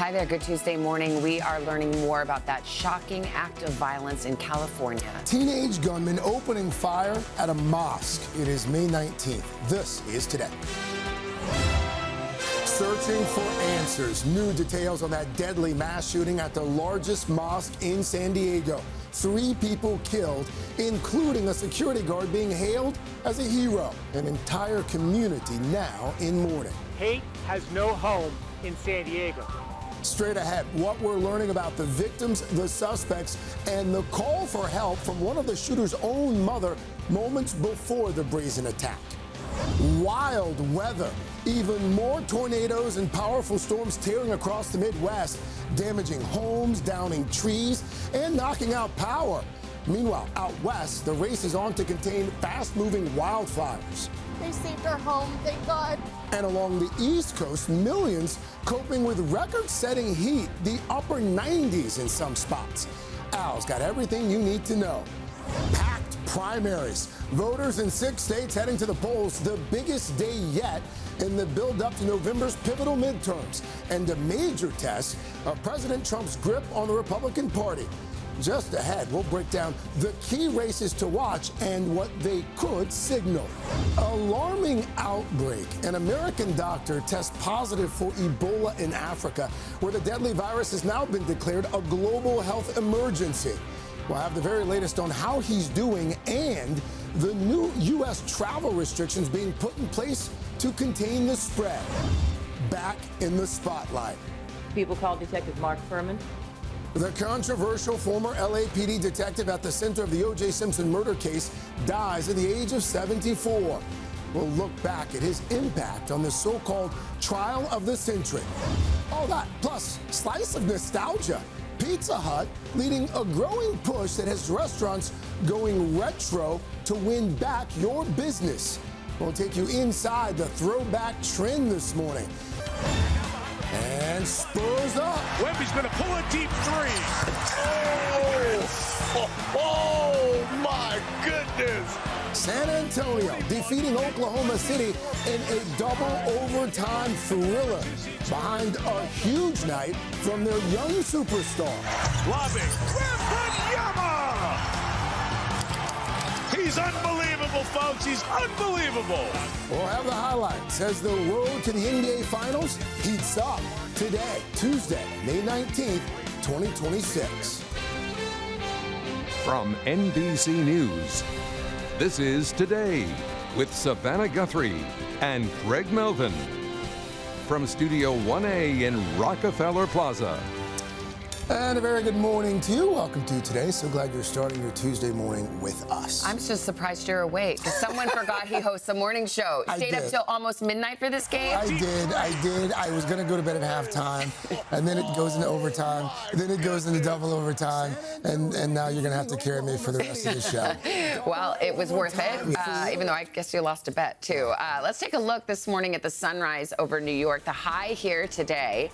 Hi there. Good Tuesday morning. We are learning more about that shocking act of violence in California. Teenage gunman opening fire at a mosque. It is May 19th. This is Today. Searching for answers. New details on that deadly mass shooting at the largest mosque in San Diego. 3 people killed, including a security guard being hailed as a hero. An entire community now in mourning. Hate has no home in San Diego. Straight ahead, what we're learning about the victims, the suspects, and the call for help from one of the shooter's own mother moments before the brazen attack. Wild weather. Even more tornadoes and powerful storms tearing across the Midwest, damaging homes, downing trees, and knocking out power. Meanwhile, out west, the race is on to contain fast-moving wildfires. They saved our home, thank God. And along the East Coast, millions coping with record-setting heat, the upper 90s in some spots. Al's got everything you need to know. Packed primaries. Voters in 6 states heading to the polls, the biggest day yet in the build-up to November's pivotal midterms, and a major test of President Trump's grip on the Republican Party. Just ahead, we'll break down the key races to watch and what they could signal. Alarming outbreak. An American doctor tests positive for Ebola in Africa, where the deadly virus has now been declared a global health emergency. We'll have the very latest on how he's doing and the new U.S. travel restrictions being put in place to contain the spread. Back in the spotlight. People call Detective Mark Furman. The controversial former LAPD detective at the center of the O.J. Simpson murder case dies at the age of 74. We'll look back at his impact on the so-called trial of the century. All that, plus slice of nostalgia. Pizza Hut leading a growing push that has restaurants going retro to win back your business. We'll take you inside the throwback trend this morning. And Spurs up. Wemby's going to pull a deep three. Oh, my goodness. San Antonio defeating Oklahoma City in a double overtime thriller behind a huge night from their young superstar. Lobbing. Wembanyama! He's unbelievable, folks. He's unbelievable. We'll have the highlights as the road to the NBA Finals heats up today, Tuesday, May 19th, 2026. From NBC News, this is Today with Savannah Guthrie and Greg Melvin. From Studio 1A in Rockefeller Plaza. And a very good morning to you. Welcome to Today. So glad you're starting your Tuesday morning with us. I'm just surprised you're awake because someone forgot he hosts a morning show. Stayed up till almost midnight for this game. I did. I was going to go to bed at halftime, and then it goes into overtime, then it goes into double overtime, and now you're going to have to carry me for the rest of the show. Well, it was worth it, even though I guess you lost a bet, too. Let's take a look this morning at the sunrise over New York. The high here today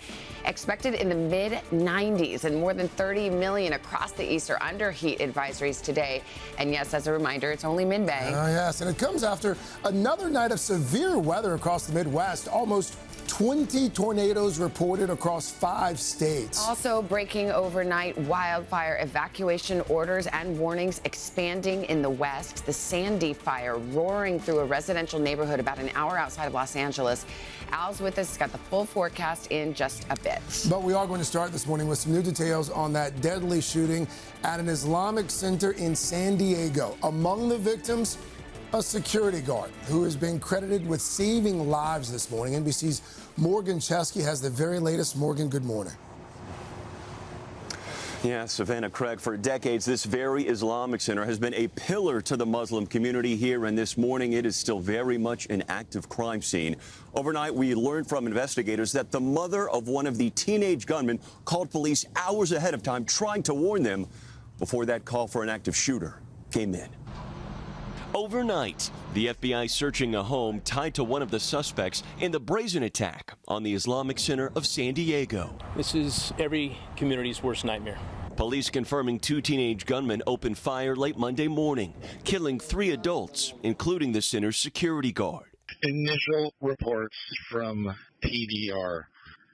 expected in the mid-90s, and more than 30 million across the East are under heat advisories today. And yes, as a reminder, it's only mid-May. Oh, yes, and it comes after another night of severe weather across the Midwest. Almost 20 tornadoes reported across 5 states. Also breaking overnight, wildfire evacuation orders and warnings expanding in the West. The Sandy fire roaring through a residential neighborhood about an hour outside of Los Angeles. Al's with us. He's got the full forecast in just a bit. But we are going to start this morning with some new details on that deadly shooting at an Islamic center in San Diego. Among the victims, a security guard who has been credited with saving lives this morning. NBC's Morgan Chesky has the very latest. Morgan, good morning. Yeah, Savannah, Craig, for decades, this very Islamic center has been a pillar to the Muslim community here, and this morning it is still very much an active crime scene. Overnight, we learned from investigators that the mother of one of the teenage gunmen called police hours ahead of time, trying to warn them before that call for an active shooter came in. Overnight, the FBI searching a home tied to one of the suspects in the brazen attack on the Islamic Center of San Diego. This is every community's worst nightmare. Police confirming 2 teenage gunmen opened fire late Monday morning, killing 3 adults, including the center's security guard. Initial reports from PDR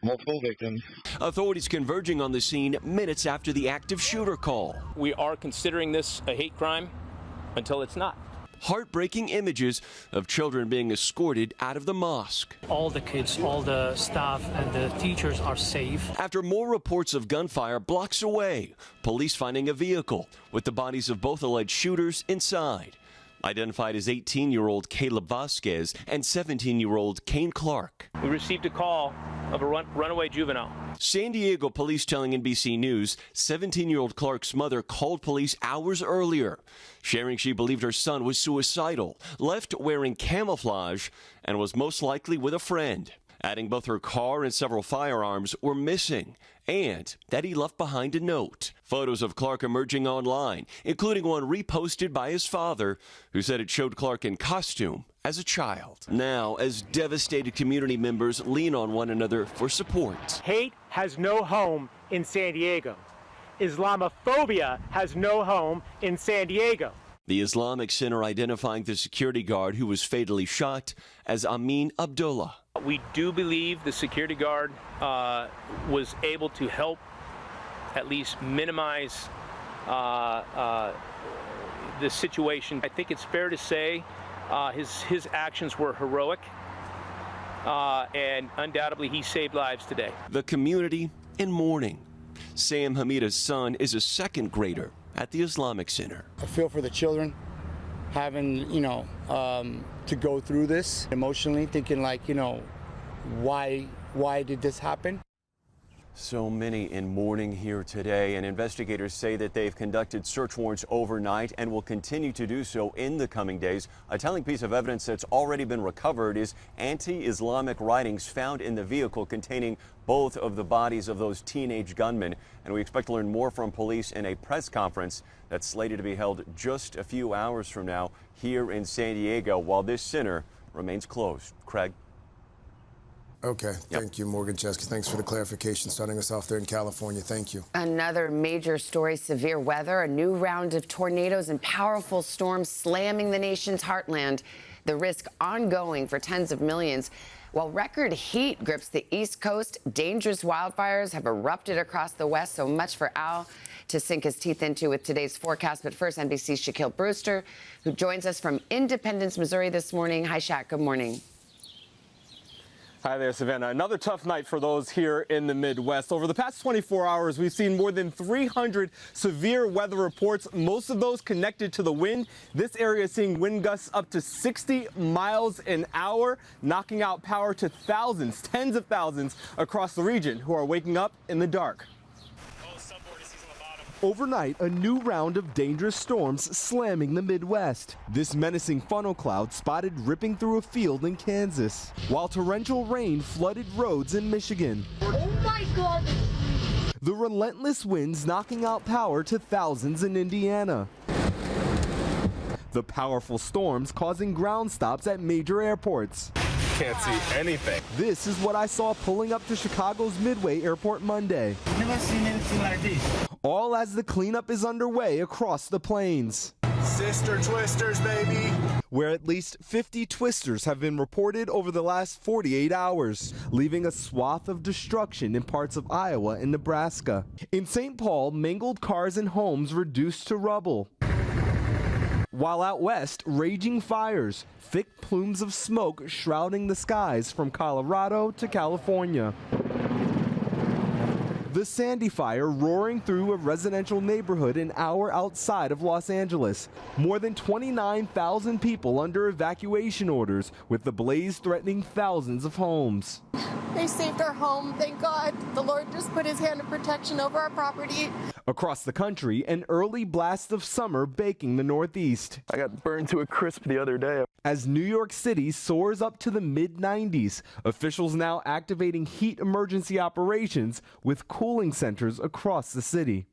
multiple victims. Authorities converging on the scene minutes after the active shooter call. We are considering this a hate crime until it's not. Heartbreaking images of children being escorted out of the mosque. All the kids, all the staff and the teachers are safe. After more reports of gunfire blocks away, police finding a vehicle with the bodies of both alleged shooters inside. Identified as 18-year-old Caleb Vasquez and 17-year-old Kane Clark. We received a call of a runaway juvenile. San Diego police telling NBC News 17-year-old Clark's mother called police hours earlier, sharing she believed her son was suicidal, left wearing camouflage, and was most likely with a friend. Adding both her car and several firearms were missing, and that he left behind a note. Photos of Clark emerging online, including one reposted by his father, who said it showed Clark in costume as a child. Now, as devastated community members lean on one another for support. Hate has no home in San Diego. Islamophobia has no home in San Diego. The Islamic Center identifying the security guard who was fatally shot as Amin Abdullah. We do believe the security guard was able to help at least minimize the situation. I think it's fair to say his actions were heroic, and undoubtedly he saved lives today. The community in mourning. Sam Hamida's son is a second grader at the Islamic Center. I feel for the children having, to go through this emotionally, thinking like, why did this happen? So many in mourning here today, and investigators say that they've conducted search warrants overnight and will continue to do so in the coming days. A telling piece of evidence that's already been recovered is anti-Islamic writings found in the vehicle containing both of the bodies of those teenage gunmen. And we expect to learn more from police in a press conference that's slated to be held just a few hours from now here in San Diego while this center remains closed. Craig? Okay, thank you, Morgan Chesky. Thanks for the clarification, starting us off there in California. Thank you. Another major story, severe weather, a new round of tornadoes and powerful storms slamming the nation's heartland. The risk ongoing for tens of millions. While record heat grips the East Coast, dangerous wildfires have erupted across the West. So much for Al to sink his teeth into with today's forecast. But first, NBC's Shaquille Brewster, who joins us from Independence, Missouri this morning. Hi, Shaq. Good morning. Hi there, Savannah. Another tough night for those here in the Midwest. Over the past 24 hours, we've seen more than 300 severe weather reports, most of those connected to the wind. This area is seeing wind gusts up to 60 miles an hour, knocking out power to thousands, tens of thousands across the region who are waking up in the dark. Overnight, a new round of dangerous storms slamming the Midwest. This menacing funnel cloud spotted ripping through a field in Kansas, while torrential rain flooded roads in Michigan. Oh my God! The relentless winds knocking out power to thousands in Indiana. The powerful storms causing ground stops at major airports. Can't see anything. This is what I saw pulling up to Chicago's Midway Airport Monday. Never seen anything like this. All as the cleanup is underway across the plains. Sister twisters, baby. Where at least 50 twisters have been reported over the last 48 hours, leaving a swath of destruction in parts of Iowa and Nebraska. In St. Paul, mangled cars and homes reduced to rubble. While out west, raging fires, thick plumes of smoke shrouding the skies from Colorado to California. The Sandy Fire roaring through a residential neighborhood an hour outside of Los Angeles. More than 29,000 people under evacuation orders, with the blaze threatening thousands of homes. They saved our home, thank God. The Lord just put his hand of protection over our property. Across the country, an early blast of summer baking the Northeast. I got burned to a crisp the other day. As New York City soars up to the mid-90s, officials now activating heat emergency operations with cooling centers across the city.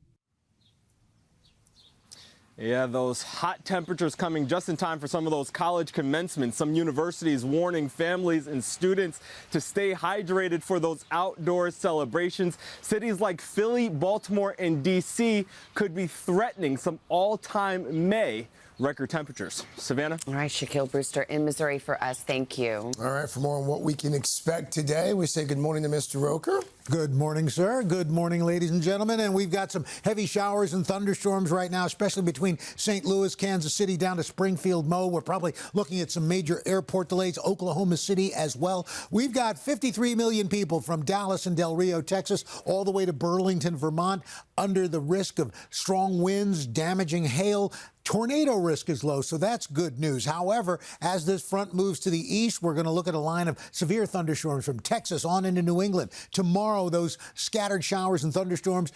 Yeah, those hot temperatures coming just in time for some of those college commencements. Some universities warning families and students to stay hydrated for those outdoor celebrations. Cities like Philly, Baltimore, and D.C. could be threatening some all-time May record temperatures. Savannah? All right, Shaquille Brewster in Missouri for us. Thank you. All right, for more on what we can expect today, we say good morning to Mr. Roker. Good morning, sir. Good morning, ladies and gentlemen. And we've got some heavy showers and thunderstorms right now, especially between St. Louis, Kansas City, down to Springfield, Mo. We're probably looking at some major airport delays, Oklahoma City as well. We've got 53 million people from Dallas and Del Rio, Texas, all the way to Burlington, Vermont, under the risk of strong winds, damaging hail. Tornado risk is low, so that's good news. However, as this front moves to the east, we're going to look at a line of severe thunderstorms from Texas on into New England. Tomorrow, those scattered showers and thunderstorms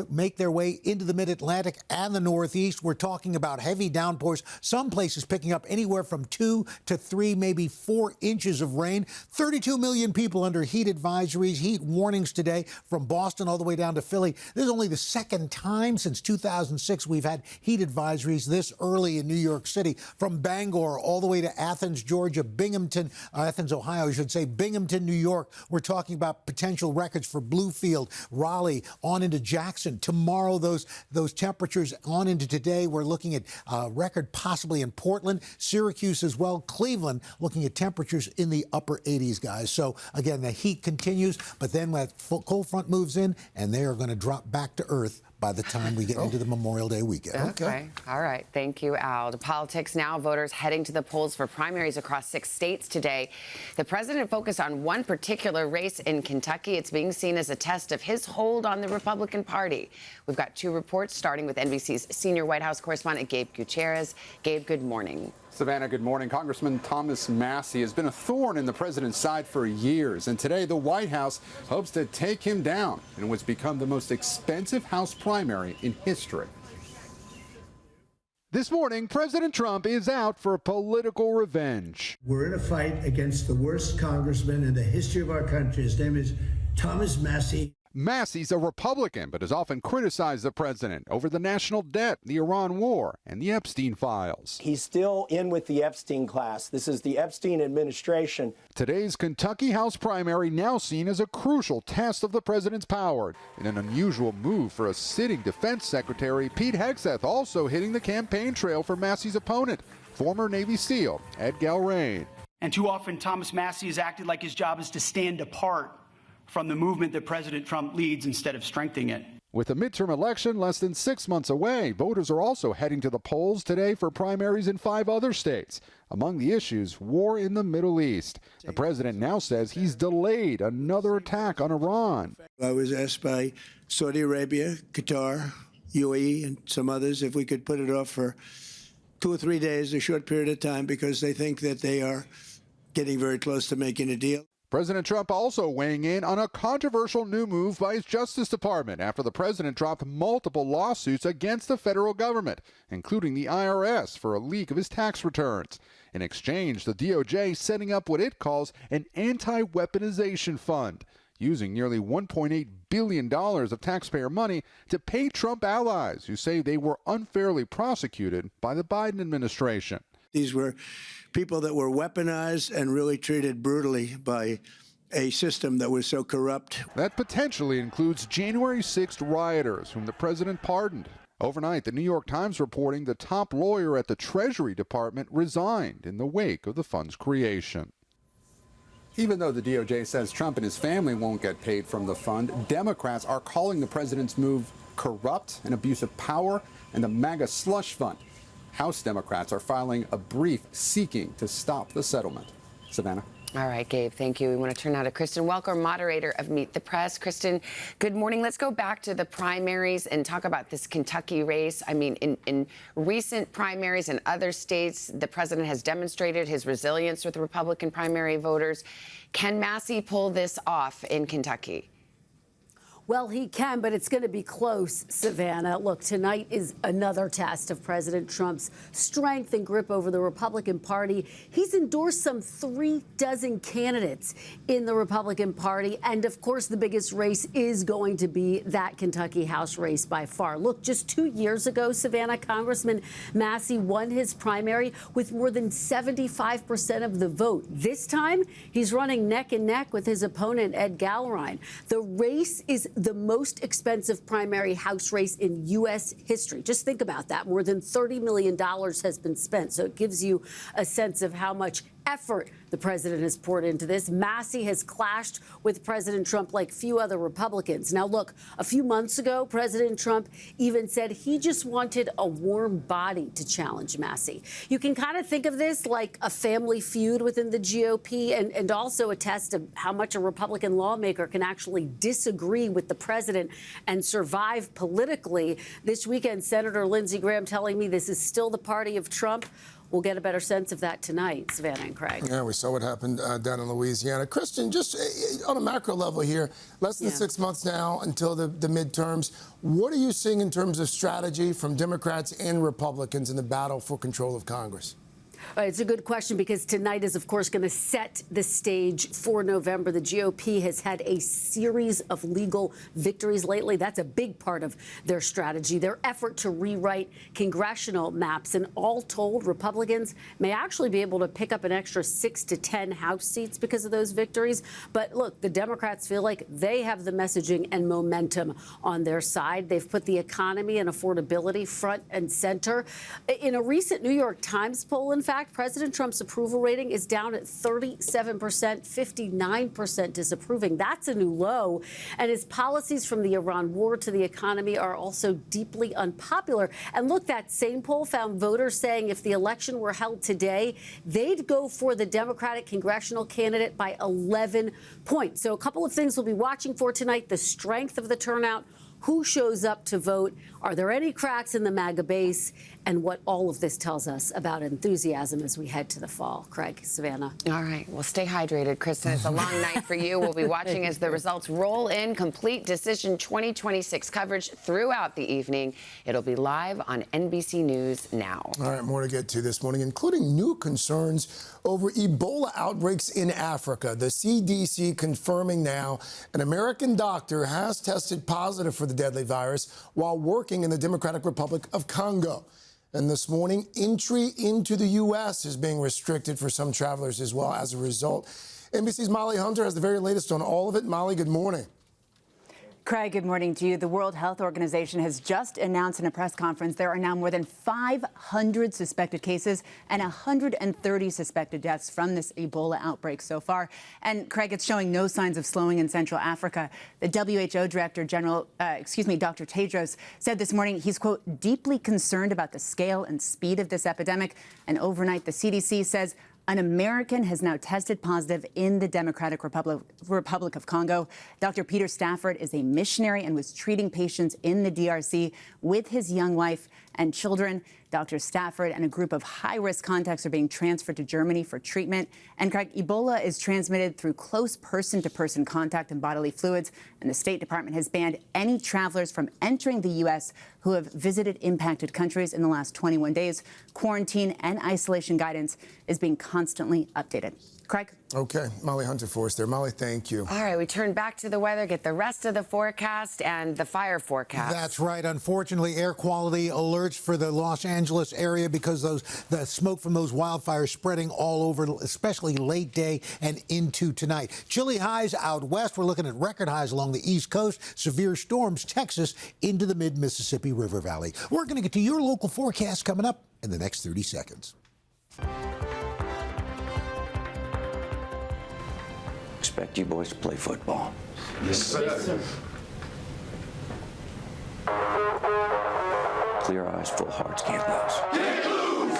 make their way into the mid-Atlantic and the Northeast. We're talking about heavy downpours, some places picking up anywhere from 2 to 3, maybe 4 inches of rain. 32 million people under heat advisories, heat warnings today from Boston all the way down to Philly. This is only the second time since 2006 we've had heat advisories this early in New York City, from Bangor all the way to Athens, Georgia, Athens, Ohio, I should say, Binghamton, New York. We're talking about potential records for Bluefield, Raleigh, on into Jackson. Tomorrow, those temperatures on into today. We're looking at record possibly in Portland, Syracuse as well, Cleveland, looking at temperatures in the upper 80s, guys. So again, the heat continues, but then that cold front moves in, and they are going to drop back to earth by the time we get into the Memorial Day weekend. Okay. All right. Thank you, Al. To politics now. Voters heading to the polls for primaries across 6 states today. The president focused on one particular race in Kentucky. It's being seen as a test of his hold on the Republican Party. We've got 2 reports, starting with NBC's senior White House correspondent, Gabe Gutierrez. Gabe, good morning. Savannah, good morning. Congressman Thomas Massie has been a thorn in the president's side for years, and today the White House hopes to take him down in what's become the most expensive House primary in history. This morning, President Trump is out for political revenge. We're in a fight against the worst congressman in the history of our country. His name is Thomas Massie. Massie's a Republican, but has often criticized the president over the national debt, the Iran war, and the Epstein files. He's still in with the Epstein class. This is the Epstein administration. Today's Kentucky House primary now seen as a crucial test of the president's power. In an unusual move for a sitting defense secretary, Pete Hegseth also hitting the campaign trail for Massie's opponent, former Navy SEAL Ed Galrain. And too often, Thomas Massie has acted like his job is to stand apart from the movement that President Trump leads instead of strengthening it. With the midterm election less than 6 months away, voters are also heading to the polls today for primaries in 5 other states. Among the issues, war in the Middle East. The president now says he's delayed another attack on Iran. I was asked by Saudi Arabia, Qatar, UAE, and some others if we could put it off for 2 or 3 days, a short period of time, because they think that they are getting very close to making a deal. President Trump also weighing in on a controversial new move by his Justice Department after the president dropped multiple lawsuits against the federal government, including the IRS, for a leak of his tax returns. In exchange, the DOJ setting up what it calls an anti-weaponization fund, using nearly $1.8 billion of taxpayer money to pay Trump allies who say they were unfairly prosecuted by the Biden administration. These were people that were weaponized and really treated brutally by a system that was so corrupt. That potentially includes January 6th rioters, whom the president pardoned. Overnight, the New York Times reporting the top lawyer at the Treasury Department resigned in the wake of the fund's creation. Even though the DOJ says Trump and his family won't get paid from the fund, Democrats are calling the president's move corrupt and abuse of power and the MAGA slush fund. House Democrats are filing a brief seeking to stop the settlement. Savannah. All right, Gabe, thank you. We want to turn now to Kristen Welker, moderator of Meet the Press. Kristen, good morning. Let's go back to the primaries and talk about this Kentucky race. I mean, in recent primaries in other states, the president has demonstrated his resilience with Republican primary voters. Can Massie pull this off in Kentucky? Well, he can, but it's going to be close, Savannah. Look, tonight is another test of President Trump's strength and grip over the Republican Party. He's endorsed some 36 candidates in the Republican Party. And, of course, the biggest race is going to be that Kentucky House race by far. Look, just 2 years ago, Savannah, Congressman Massie won his primary with more than 75% of the vote. This time, he's running neck and neck with his opponent, Ed Galrain. The race is the most expensive primary House race in U.S. history. Just think about that. More than $30 million has been spent. So it gives you a sense of how much effort the president has poured into this. Massey has clashed with President Trump like few other Republicans. Now, look, a few months ago, President Trump even said he just wanted a warm body to challenge Massey. You can kind of think of this like a family feud within the GOP and also a test of how much a Republican lawmaker can actually disagree with the president and survive politically. This weekend, Senator Lindsey Graham telling me this is still the party of Trump. We'll get a better sense of that tonight, Savannah and Craig. Yeah, we saw what happened down in Louisiana. Kristen, just on a macro level here, less than 6 months now until the midterms. What are you seeing in terms of strategy from Democrats and Republicans in the battle for control of Congress? It's a good question because tonight is, of course, going to set the stage for November. The GOP has had a series of legal victories lately. That's a big part of their strategy, their effort to rewrite congressional maps. And all told, Republicans may actually be able to pick up an extra 6 to 10 House seats because of those victories. But look, the Democrats feel like they have the messaging and momentum on their side. They've put the economy and affordability front and center. In a recent New York Times poll, in fact, President Trump's approval rating is down at 37%, 59% disapproving. That's a new low. And his policies from the Iran war to the economy are also deeply unpopular. And look, that same poll found voters saying if the election were held today, they'd go for the Democratic congressional candidate by 11 points. So a couple of things we'll be watching for tonight: the strength of the turnout, who shows up to vote, are there any cracks in the MAGA base, and what all of this tells us about enthusiasm as we head to the fall. Craig, Savannah. All right. Well, stay hydrated, Kristen. It's a long night for you. We'll be watching as the results roll in. Complete Decision 2026 coverage throughout the evening. It'll be live on NBC News now. All right, more to get to this morning, including new concerns over Ebola outbreaks in Africa. The CDC confirming now an American doctor has tested positive for the deadly virus while working in the Democratic Republic of Congo. And this morning, entry into the U.S. is being restricted for some travelers as well as a result. NBC's Molly Hunter has the very latest on all of it. Molly, good morning. Craig, good morning to you. The World Health Organization has just announced in a press conference there are now more than 500 suspected cases and 130 suspected deaths from this Ebola outbreak so far. And Craig, it's showing no signs of slowing in Central Africa. The WHO Director General, Dr. Tedros, said this morning he's, quote, deeply concerned about the scale and speed of this epidemic. And overnight, the CDC says an American has now tested positive in the Democratic Republic of Congo. Dr. Peter Stafford is a missionary and was treating patients in the DRC with his young wife and children. Dr. Stafford and a group of high-risk contacts are being transferred to Germany for treatment. And Craig, Ebola is transmitted through close person-to-person contact and bodily fluids. And the State Department has banned any travelers from entering the U.S. who have visited impacted countries in the last 21 days. Quarantine and isolation guidance is being constantly updated. Craig? Okay, Molly Hunter for us there. Molly, thank you. All right, we turn back to the weather, get the rest of the forecast and the fire forecast. That's right. Unfortunately, air quality alerts for the Los Angeles area because the smoke from those wildfires spreading all over, especially late day and into tonight. Chilly highs out west. We're looking at record highs along the East Coast. Severe storms, Texas, into the mid-Mississippi River Valley. We're going to get to your local forecast coming up in the next 30 seconds. Expect you boys to play football. Yes, sir. Clear eyes, full hearts, can't lose.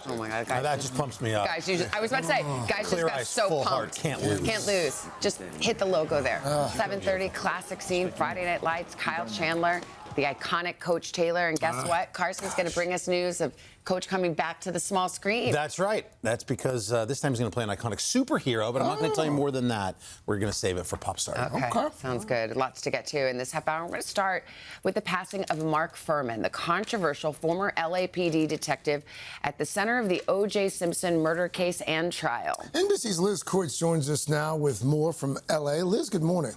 Oh my God, guys. That just pumps me up. Guys, I was about to say, guys Clear just got eyes, so full pumped. heart, can't lose. Can't lose. Just hit the logo there. 7:30, classic scene, Friday Night Lights, Kyle Chandler, the iconic Coach Taylor. And guess what? Carson's going to bring us news of Coach coming back to the small screen. That's right. That's because this time he's going to play an iconic superhero, but I'm not going to tell you more than that. We're going to save it for Pop Star. Okay. Sounds good. Lots to get to in this half hour. We're going to start with the passing of Mark Fuhrman, the controversial former LAPD detective at the center of the O.J. Simpson murder case and trial. NBC's Liz Courts joins us now with more from L.A. Liz, good morning.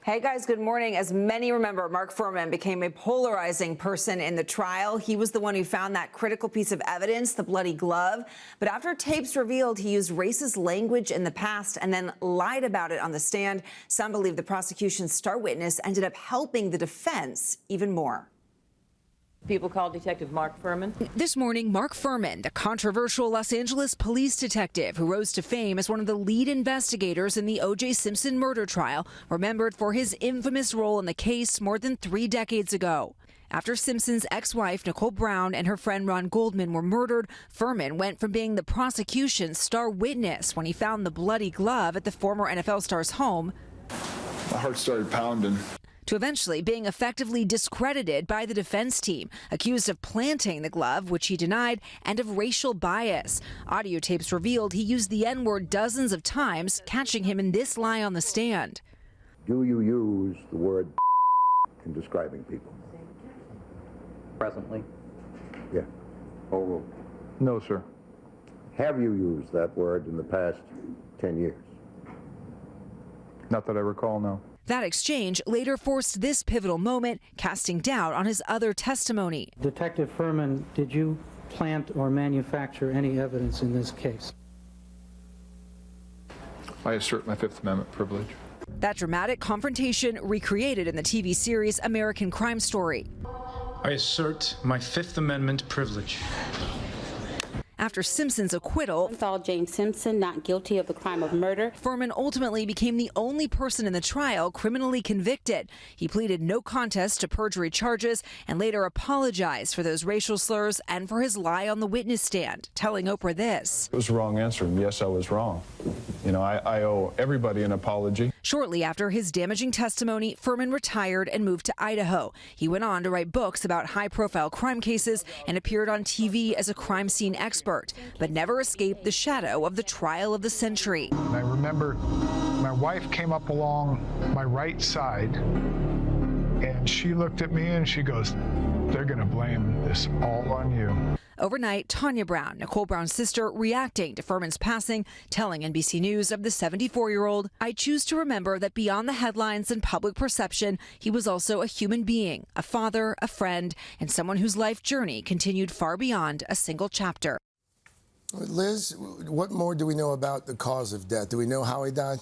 Hey guys, good morning. As many remember, Mark Furman became a polarizing person in the trial. He was the one who found that critical piece of evidence, the bloody glove. But after tapes revealed he used racist language in the past and then lied about it on the stand, some believe the prosecution's star witness ended up helping the defense even more. People call Detective Mark Furman. This morning, Mark Furman, the controversial Los Angeles police detective who rose to fame as one of the lead investigators in the O.J. Simpson murder trial, remembered for his infamous role in the case more than 3 decades ago. After Simpson's ex-wife, Nicole Brown, and her friend Ron Goldman were murdered, Furman went from being the prosecution's star witness when he found the bloody glove at the former NFL star's home. My heart started pounding. To eventually being effectively discredited by the defense team, accused of planting the glove, which he denied, and of racial bias. Audio tapes revealed he used the N-word dozens of times, catching him in this lie on the stand. Do you use the word in describing people? Presently? Yeah. Oh, No, sir. have you used that word in the past 10 years? Not that I recall, no. That exchange later forced this pivotal moment, casting doubt on his other testimony. Detective Furman, did you plant or manufacture any evidence in this case? I assert my Fifth Amendment privilege. That dramatic confrontation recreated in the TV series American Crime Story. I assert my Fifth Amendment privilege. After Simpson's acquittal, found James Simpson not guilty of the crime of murder. Furman ultimately became the only person in the trial criminally convicted. He pleaded no contest to perjury charges and later apologized for those racial slurs and for his lie on the witness stand, telling Oprah this. It was the wrong answer, and yes, I was wrong. You know, I owe everybody an apology. Shortly after his damaging testimony, Furman retired and moved to Idaho. He went on to write books about high-profile crime cases and appeared on TV as a crime scene expert, but never escaped the shadow of the trial of the century. I remember my wife came up along my right side, and she looked at me and she goes, "They're going to blame this all on you." Overnight, Tanya Brown, Nicole Brown's sister, reacting to Furman's passing, telling NBC News of the 74-year-old, "I choose to remember that beyond the headlines and public perception, he was also a human being, a father, a friend, and someone whose life journey continued far beyond a single chapter." Liz, what more do we know about the cause of death? Do we know how he died?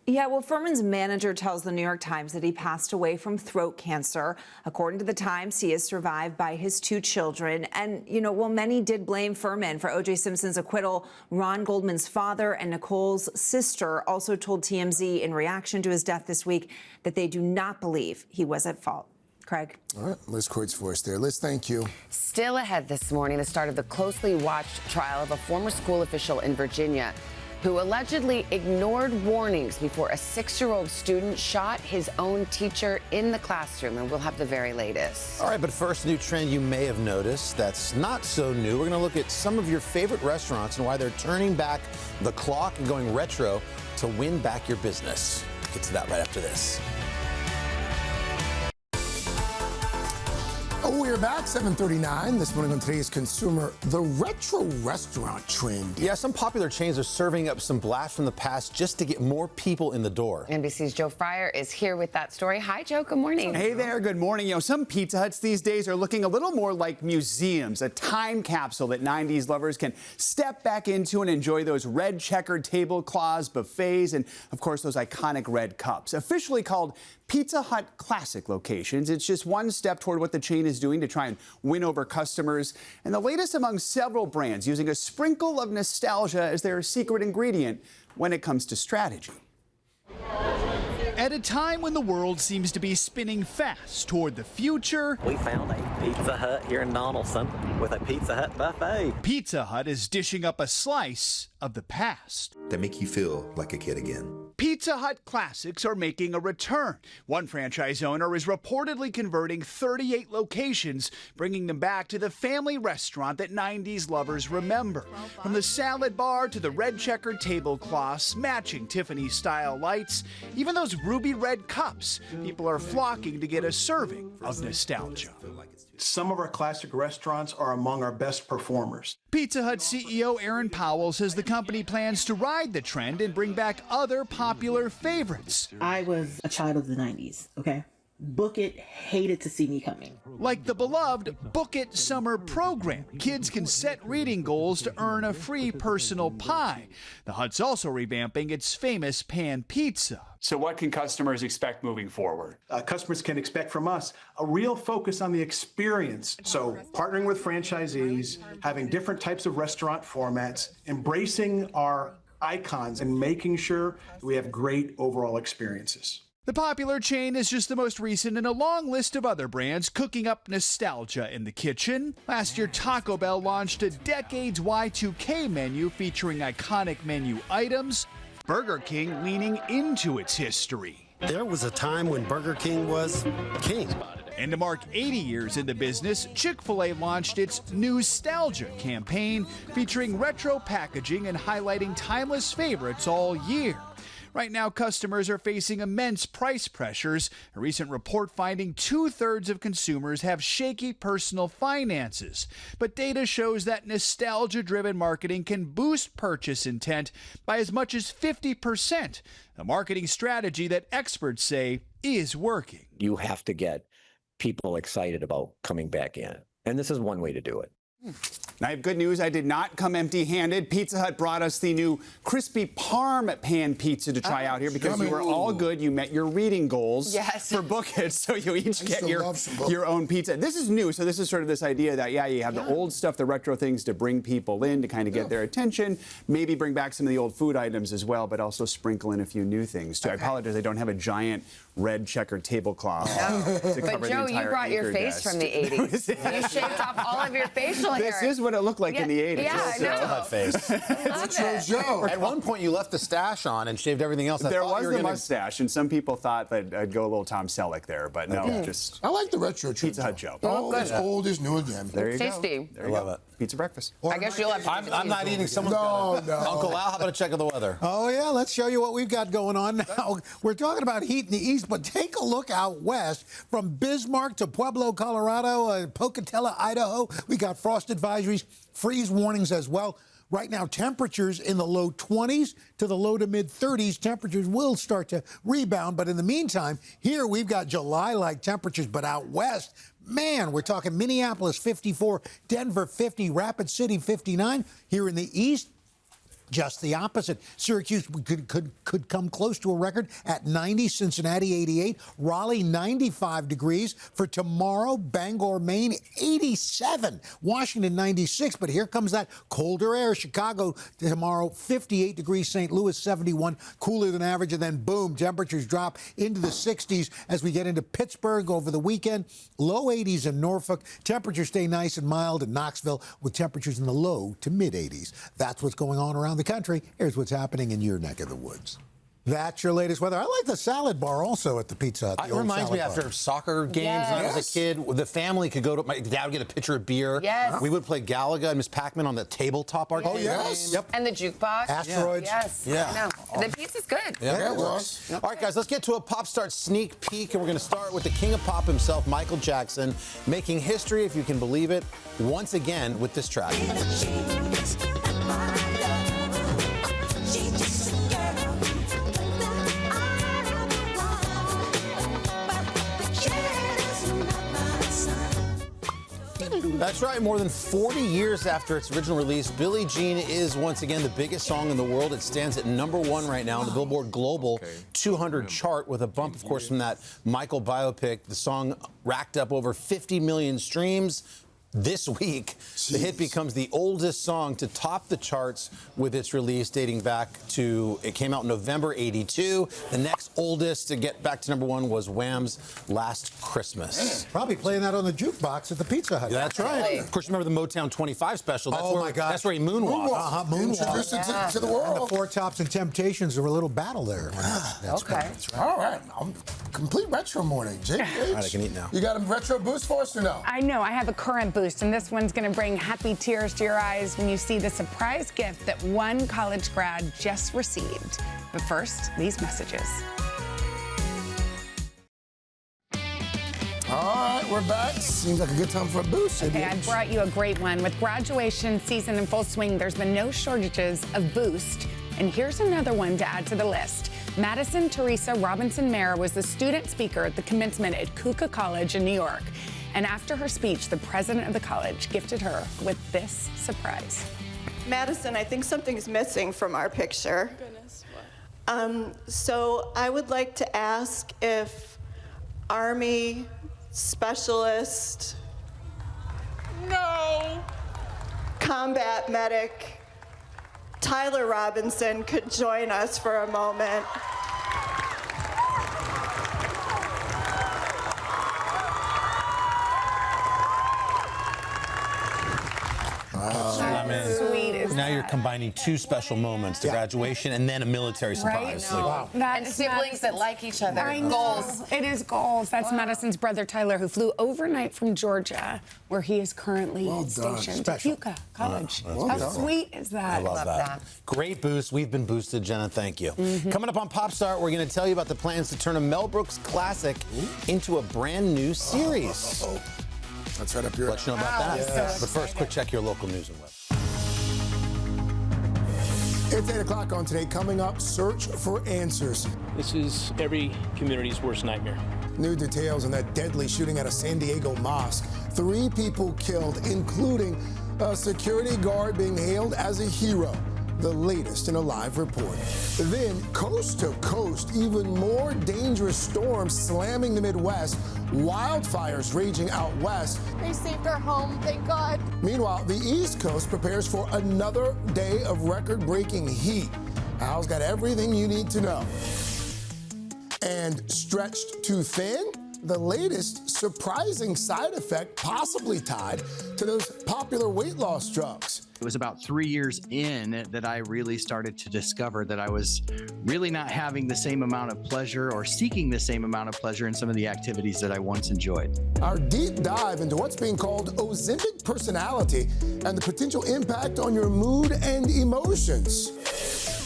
Yeah, well, Furman's manager tells the New York Times that he passed away from throat cancer. According to the Times, he is survived by his 2 children. And, you know, while many did blame Furman for O.J. Simpson's acquittal, Ron Goldman's father and Nicole's sister also told TMZ in reaction to his death this week that they do not believe he was at fault. Craig. All right, Liz Court's voice there. Liz, thank you. Still ahead this morning, the start of the closely watched trial of a former school official in Virginia who allegedly ignored warnings before a 6-year-old student shot his own teacher in the classroom. And we'll have the very latest. All right, but first, a new trend you may have noticed that's not so new. We're going to look at some of your favorite restaurants and why they're turning back the clock and going retro to win back your business. Get to that right after this. Oh, we're back, 7:39. This morning on Today's Consumer, the retro restaurant trend. Yeah, some popular chains are serving up some blasts from the past just to get more people in the door. NBC's Joe Fryer is here with that story. Hi, Joe. Good morning. Hey there. Good morning. You know, some Pizza Huts these days are looking a little more like museums, a time capsule that 90s lovers can step back into and enjoy those red checkered tablecloths, buffets, and, of course, those iconic red cups. Officially called Pizza Hut Classic locations. It's just one step toward what the chain is doing to try and win over customers. And the latest among several brands using a sprinkle of nostalgia as their secret ingredient when it comes to strategy. At a time when the world seems to be spinning fast toward the future, we found a Pizza Hut here in Donaldson with a Pizza Hut buffet. Pizza Hut is dishing up a slice of the past. They make you feel like a kid again. Pizza Hut Classics are making a return. One franchise owner is reportedly converting 38 locations, bringing them back to the family restaurant that 90s lovers remember. From the salad bar to the red checkered tablecloths, matching Tiffany-style lights, even those ruby red cups, people are flocking to get a serving of nostalgia. Some of our classic restaurants are among our best performers. Pizza Hut CEO Aaron Powell says the company plans to ride the trend and bring back other popular popular favorites. I was a child of the 90s, okay? Book It hated to see me coming. Like the beloved Book It summer program. Kids can set reading goals to earn a free personal pie. The Hut's also revamping its famous pan pizza. So what can customers expect moving forward? Customers can expect from us a real focus on the experience. So partnering with franchisees, having different types of restaurant formats, embracing our icons, and making sure we have great overall experiences. The popular chain is just the most recent in a long list of other brands cooking up nostalgia in the kitchen. Last year, Taco Bell launched a Decades Y2K menu featuring iconic menu items. Burger King leaning into its history. There was a time when Burger King was king. And to mark 80 years in the business, Chick-fil-A launched its Nostalgia campaign featuring retro packaging and highlighting timeless favorites all year. Right now, customers are facing immense price pressures. A recent report finding 2/3 of consumers have shaky personal finances. But data shows that nostalgia-driven marketing can boost purchase intent by as much as 50%, a marketing strategy that experts say is working. You have to get people excited about coming back in. And this is one way to do it. I have good news. I did not come empty-handed. Pizza Hut brought us the new crispy parm pan pizza to try out here because you were all good. You met your reading goals for Book It, so you each get your own pizza. This is new, so this is sort of this idea that, you have the old stuff, the retro things to bring people in, to kind of get their attention, maybe bring back some of the old food items as well, but also sprinkle in a few new things, too. I apologize, I don't have a giant red checkered tablecloth to cover But Joe, the entire you brought your face desk. from the 80s. You shaved off all of your facial hair. This is what it looked like in the 80s. Yeah, I know. Hut face. At one point, you left the stash on and shaved everything else. There was the mustache, and some people thought that I'd go a little Tom Selleck there, but no, just I like the retro Pizza Hut Joe. Oh, it's old is new again. There you go. Tasty. There you go. Pizza breakfast. I guess you'll have to I'm not eating someone's Uncle Al, how about a check of the weather? Oh, yeah, let's show you what we've got going on now. We're talking about heat in the east, but take a look out west from Bismarck to Pueblo, Colorado, Pocatello, Idaho. We got frost advisories, freeze warnings as well. Right now, temperatures in the low 20s to the low to mid 30s. Temperatures will start to rebound, but in the meantime, here we've got July-like temperatures, but out west, man, we're talking Minneapolis 54, Denver 50, Rapid City 59. Here in the east, just the opposite. Syracuse could come close to a record at 90, Cincinnati 88, Raleigh 95 degrees. For tomorrow, Bangor, Maine 87, Washington 96, but here comes that colder air. Chicago tomorrow 58 degrees, St. Louis 71, cooler than average, and then boom, temperatures drop into the 60s as we get into Pittsburgh over the weekend. Low 80s in Norfolk. Temperatures stay nice and mild in Knoxville with temperatures in the low to mid 80s. That's what's going on around the country. Here's what's happening in your neck of the woods. That's your latest weather. I like the salad bar also at the Pizza Hut. It reminds me after soccer games when I was a kid, the family could go to, my dad would get a pitcher of beer. Yes. We would play Galaga and Miss Pac-Man on the tabletop arcade. Oh, yes. Yep. And the jukebox. Asteroids. Yes. Yeah. I know. The pizza's good. Yeah, it works. All right, guys, let's get to a pop star sneak peek, and we're going to start with the king of pop himself, Michael Jackson, making history, if you can believe it, once again with this track. That's right. More than 40 years after its original release, Billie Jean is once again the biggest song in the world. It stands at #1 right now on the Billboard Global 200 chart with a bump, of course, from that Michael biopic. The song racked up over 50 million streams. This week, the hit becomes the oldest song to top the charts with its release dating back to, it came out in November '82. The next oldest to get back to #1 was Wham's Last Christmas. Probably playing that on the jukebox at the Pizza Hut. That's right. Of course, remember the Motown 25 special? That's my God. That's where he moonwalked. Moonwalk. Introduced it to the world. And the Four Tops and Temptations were a little battle there. That's Okay. That's right. All right. Complete retro morning. Jake, All right, I can eat now. You got a retro boost for us or no? I know. I have a current boost, and this one's going to bring happy tears to your eyes when you see the surprise gift that one college grad just received. But first, these messages. All right, we're back. Seems like a good time for a boost. Okay, I brought you a great one. With graduation season in full swing, there's been no shortages of Boost. And here's another one to add to the list. Madison Teresa Robinson Mayer was the student speaker at the commencement at Kuka College in New York. And after her speech, the president of the college gifted her with this surprise. Madison, I think something's missing from our picture. Goodness, what? So I would like to ask if Army Specialist, no, combat medic Tyler Robinson could join us for a moment. Now you're combining two special moments, the graduation and then a military surprise. Right? Wow. And siblings that like each other. Goals. It is goals. That's Madison's brother Tyler, who flew overnight from Georgia, where he is currently stationed at Kuka College. How sweet is that? I love that. Great boost. We've been boosted, Jenna. Thank you. Coming up on Pop Start, we're going to tell you about the plans to turn a Mel Brooks classic into a brand new series. That's right up here. Let you know about that. But first, quick check your local news and weather. It's 8 o'clock on today. Coming up, search for answers. This is every community's worst nightmare. New details on that deadly shooting at a San Diego mosque. 3 people killed, including a security guard being hailed as a hero. The latest in a live report. Then, coast to coast, even more dangerous storms slamming the Midwest. Wildfires raging out west. They saved our home, thank God. Meanwhile, the East Coast prepares for another day of record-breaking heat. Al's got everything you need to know. And stretched too thin? The latest surprising side effect possibly tied to those popular weight loss drugs. It was about 3 years in that I really started to discover that I was really not having the same amount of pleasure or seeking the same amount of pleasure in some of the activities that I once enjoyed. Our deep dive into what's being called Ozempic personality and the potential impact on your mood and emotions.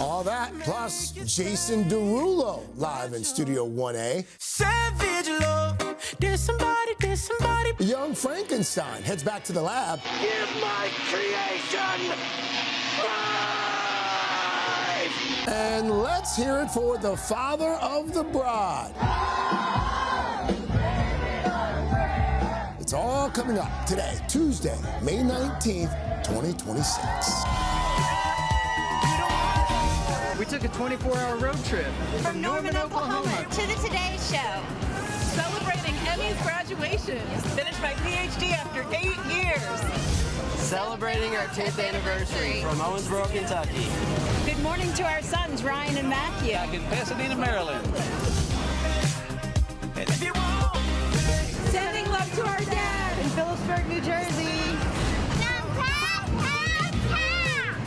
All that, plus Jason Derulo live in Studio 1A. Savage love, there's somebody. Young Frankenstein heads back to the lab. Give my creation life! And let's hear it for the father of the bride. It's all coming up today, Tuesday, May 19th, 2026. We took a 24-hour road trip From Norman, Oklahoma to the Today Show. Celebrating Emmy's graduation. Finished my PhD after 8 years. Celebrating our 10th anniversary from Owensboro, Kentucky. Good morning to our sons, Ryan and Matthew. Back in Pasadena, Maryland. Sending love to our dad in Phillipsburg, New Jersey.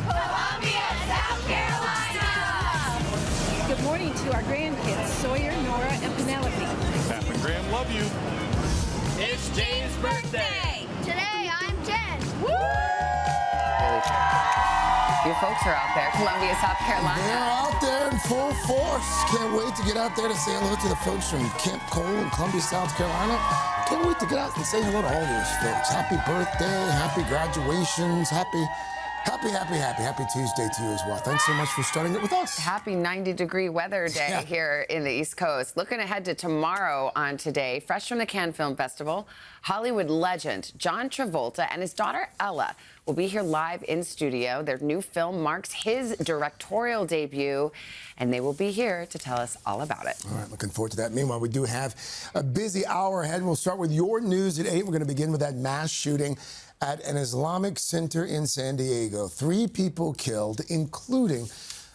Columbia, South Carolina. Good morning to our grandkids, Sawyer, Nora, and Penelope. Pat and Graham love you. It's Jane's birthday. Today I'm Jen. Really true. Your folks are out there, Columbia, South Carolina. They're out there in full force. Can't wait to get out there to say hello to the folks from Camp Cole in Columbia, South Carolina. Can't wait to get out and say hello to all those folks. Happy birthday, happy graduations, happy Tuesday to you as well. Thanks so much for starting it with us. Happy 90-degree weather day here in the East Coast. Looking ahead to tomorrow on Today, fresh from the Cannes Film Festival, Hollywood legend John Travolta and his daughter Ella will be here live in studio. Their new film marks his directorial debut, and they will be here to tell us all about it. All right, looking forward to that. Meanwhile, we do have a busy hour ahead. We'll start with your news at 8. We're going to begin with that mass shooting at an Islamic center in San Diego. 3 people killed, including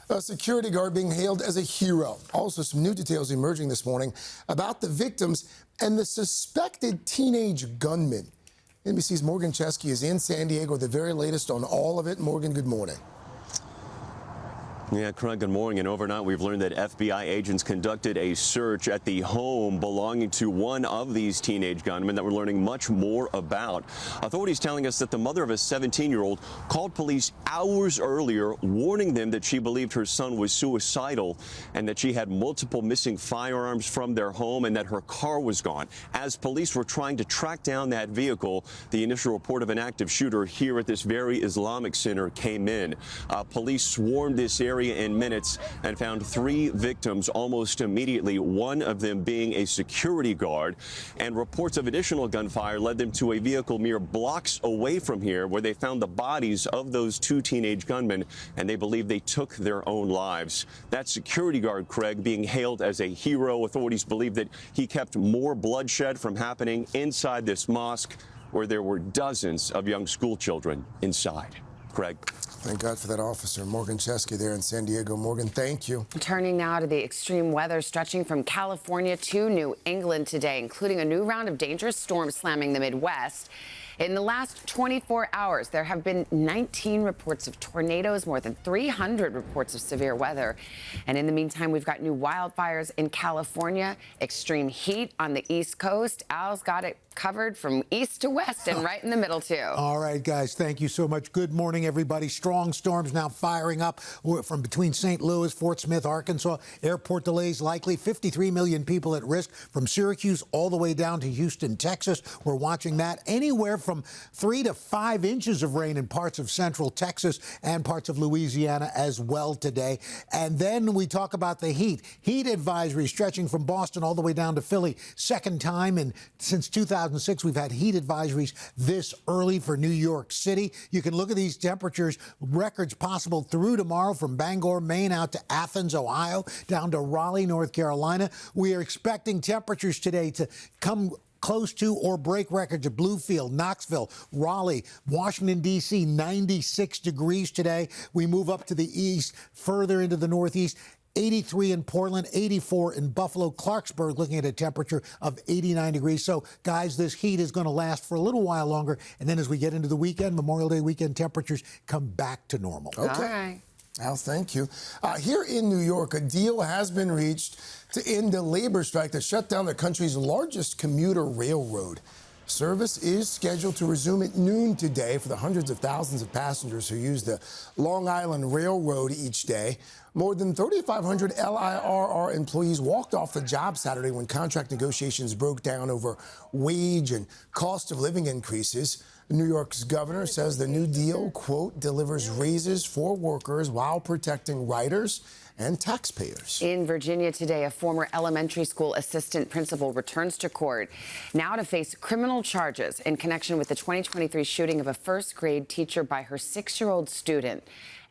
a security guard being hailed as a hero. Also, some new details emerging this morning about the victims and the suspected teenage gunman. NBC's Morgan Chesky is in San Diego with the very latest on all of it. Morgan, good morning. Yeah, Craig, good morning. And overnight, we've learned that FBI agents conducted a search at the home belonging to one of these teenage gunmen that we're learning much more about. Authorities telling us that the mother of a 17-year-old called police hours earlier, warning them that she believed her son was suicidal and that she had multiple missing firearms from their home and that her car was gone. As police were trying to track down that vehicle, the initial report of an active shooter here at this very Islamic center came in. Police swarmed this area area in minutes and found 3 victims almost immediately, one of them being a security guard. And reports of additional gunfire led them to a vehicle mere blocks away from here where they found the bodies of those 2 teenage gunmen, and they believe they took their own lives. That security guard, Craig, being hailed as a hero. Authorities believe that he kept more bloodshed from happening inside this mosque where there were dozens of young school children inside. Craig. Thank God for that officer. Morgan Chesky there in San Diego. Morgan, thank you. Turning now to the extreme weather stretching from California to New England today, including a new round of dangerous storms slamming the Midwest. In the last 24 hours, there have been 19 reports of tornadoes, more than 300 reports of severe weather. And in the meantime, we've got new wildfires in California, extreme heat on the East Coast. Al's got it covered from east to west and right in the middle, too. All right, guys, thank you so much. Good morning, everybody. Strong storms now firing up from between St. Louis, Fort Smith, Arkansas. Airport delays likely. 53 million people at risk from Syracuse all the way down to Houston, Texas. We're watching that. Anywhere from 3 to 5 inches of rain in parts of central Texas and parts of Louisiana as well today. And then we talk about the heat. Heat advisory stretching from Boston all the way down to Philly. Second time since 2006 we've had heat advisories this early for New York City. You can look at these temperatures, records possible through tomorrow from Bangor, Maine, out to Athens, Ohio, down to Raleigh, North Carolina. We are expecting temperatures today to come close to or break records of Bluefield, Knoxville, Raleigh, Washington, D.C., 96 degrees today. We move up to the east, further into the northeast. 83 in Portland, 84 in Buffalo, Clarksburg, looking at a temperature of 89 degrees. So, guys, this heat is going to last for a little while longer. And then as we get into the weekend, Memorial Day weekend, temperatures come back to normal. Okay. All right. Al, thank you. Here in New York, a deal has been reached to end a labor strike that shut down the country's largest commuter railroad. Service is scheduled to resume at noon today for the hundreds of thousands of passengers who use the Long Island Railroad each day. More than 3,500 LIRR employees walked off the job Saturday when contract negotiations broke down over wage and cost of living increases. New York's governor says the new deal, quote, delivers raises for workers while protecting riders and taxpayers. In Virginia today, a former elementary school assistant principal returns to court now to face criminal charges in connection with the 2023 shooting of a first-grade teacher by her 6-year-old student.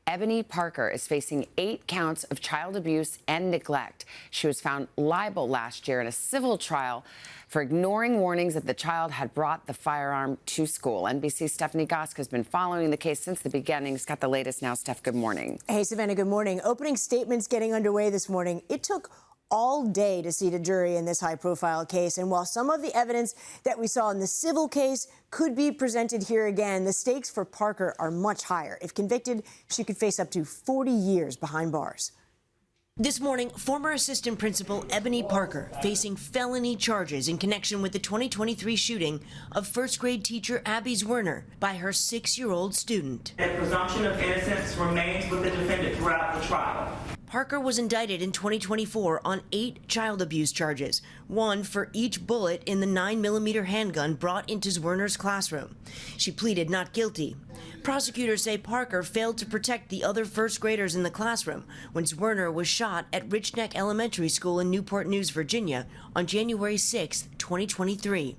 Ebony Parker is facing 8 counts of child abuse and neglect. She was found liable last year in a civil trial for ignoring warnings that the child had brought the firearm to school. NBC's Stephanie Gosk has been following the case since the beginning. She's got the latest now. Steph, good morning. Hey, Savannah, good morning. Opening statements getting underway this morning. It took all day to seat a jury in this high-profile case. And while some of the evidence that we saw in the civil case could be presented here again, the stakes for Parker are much higher. If convicted, she could face up to 40 years behind bars. This morning, former assistant principal Ebony Parker facing felony charges in connection with the 2023 shooting of first-grade teacher Abby Werner by her 6-year-old student. The presumption of innocence remains with the defendant throughout the trial. Parker was indicted in 2024 on 8 child abuse charges, 1 for each bullet in the 9mm handgun brought into Werner's classroom. She pleaded not guilty. Prosecutors say Parker failed to protect the other first graders in the classroom when Werner was shot at Rich Neck Elementary School in Newport News, Virginia on January 6, 2023.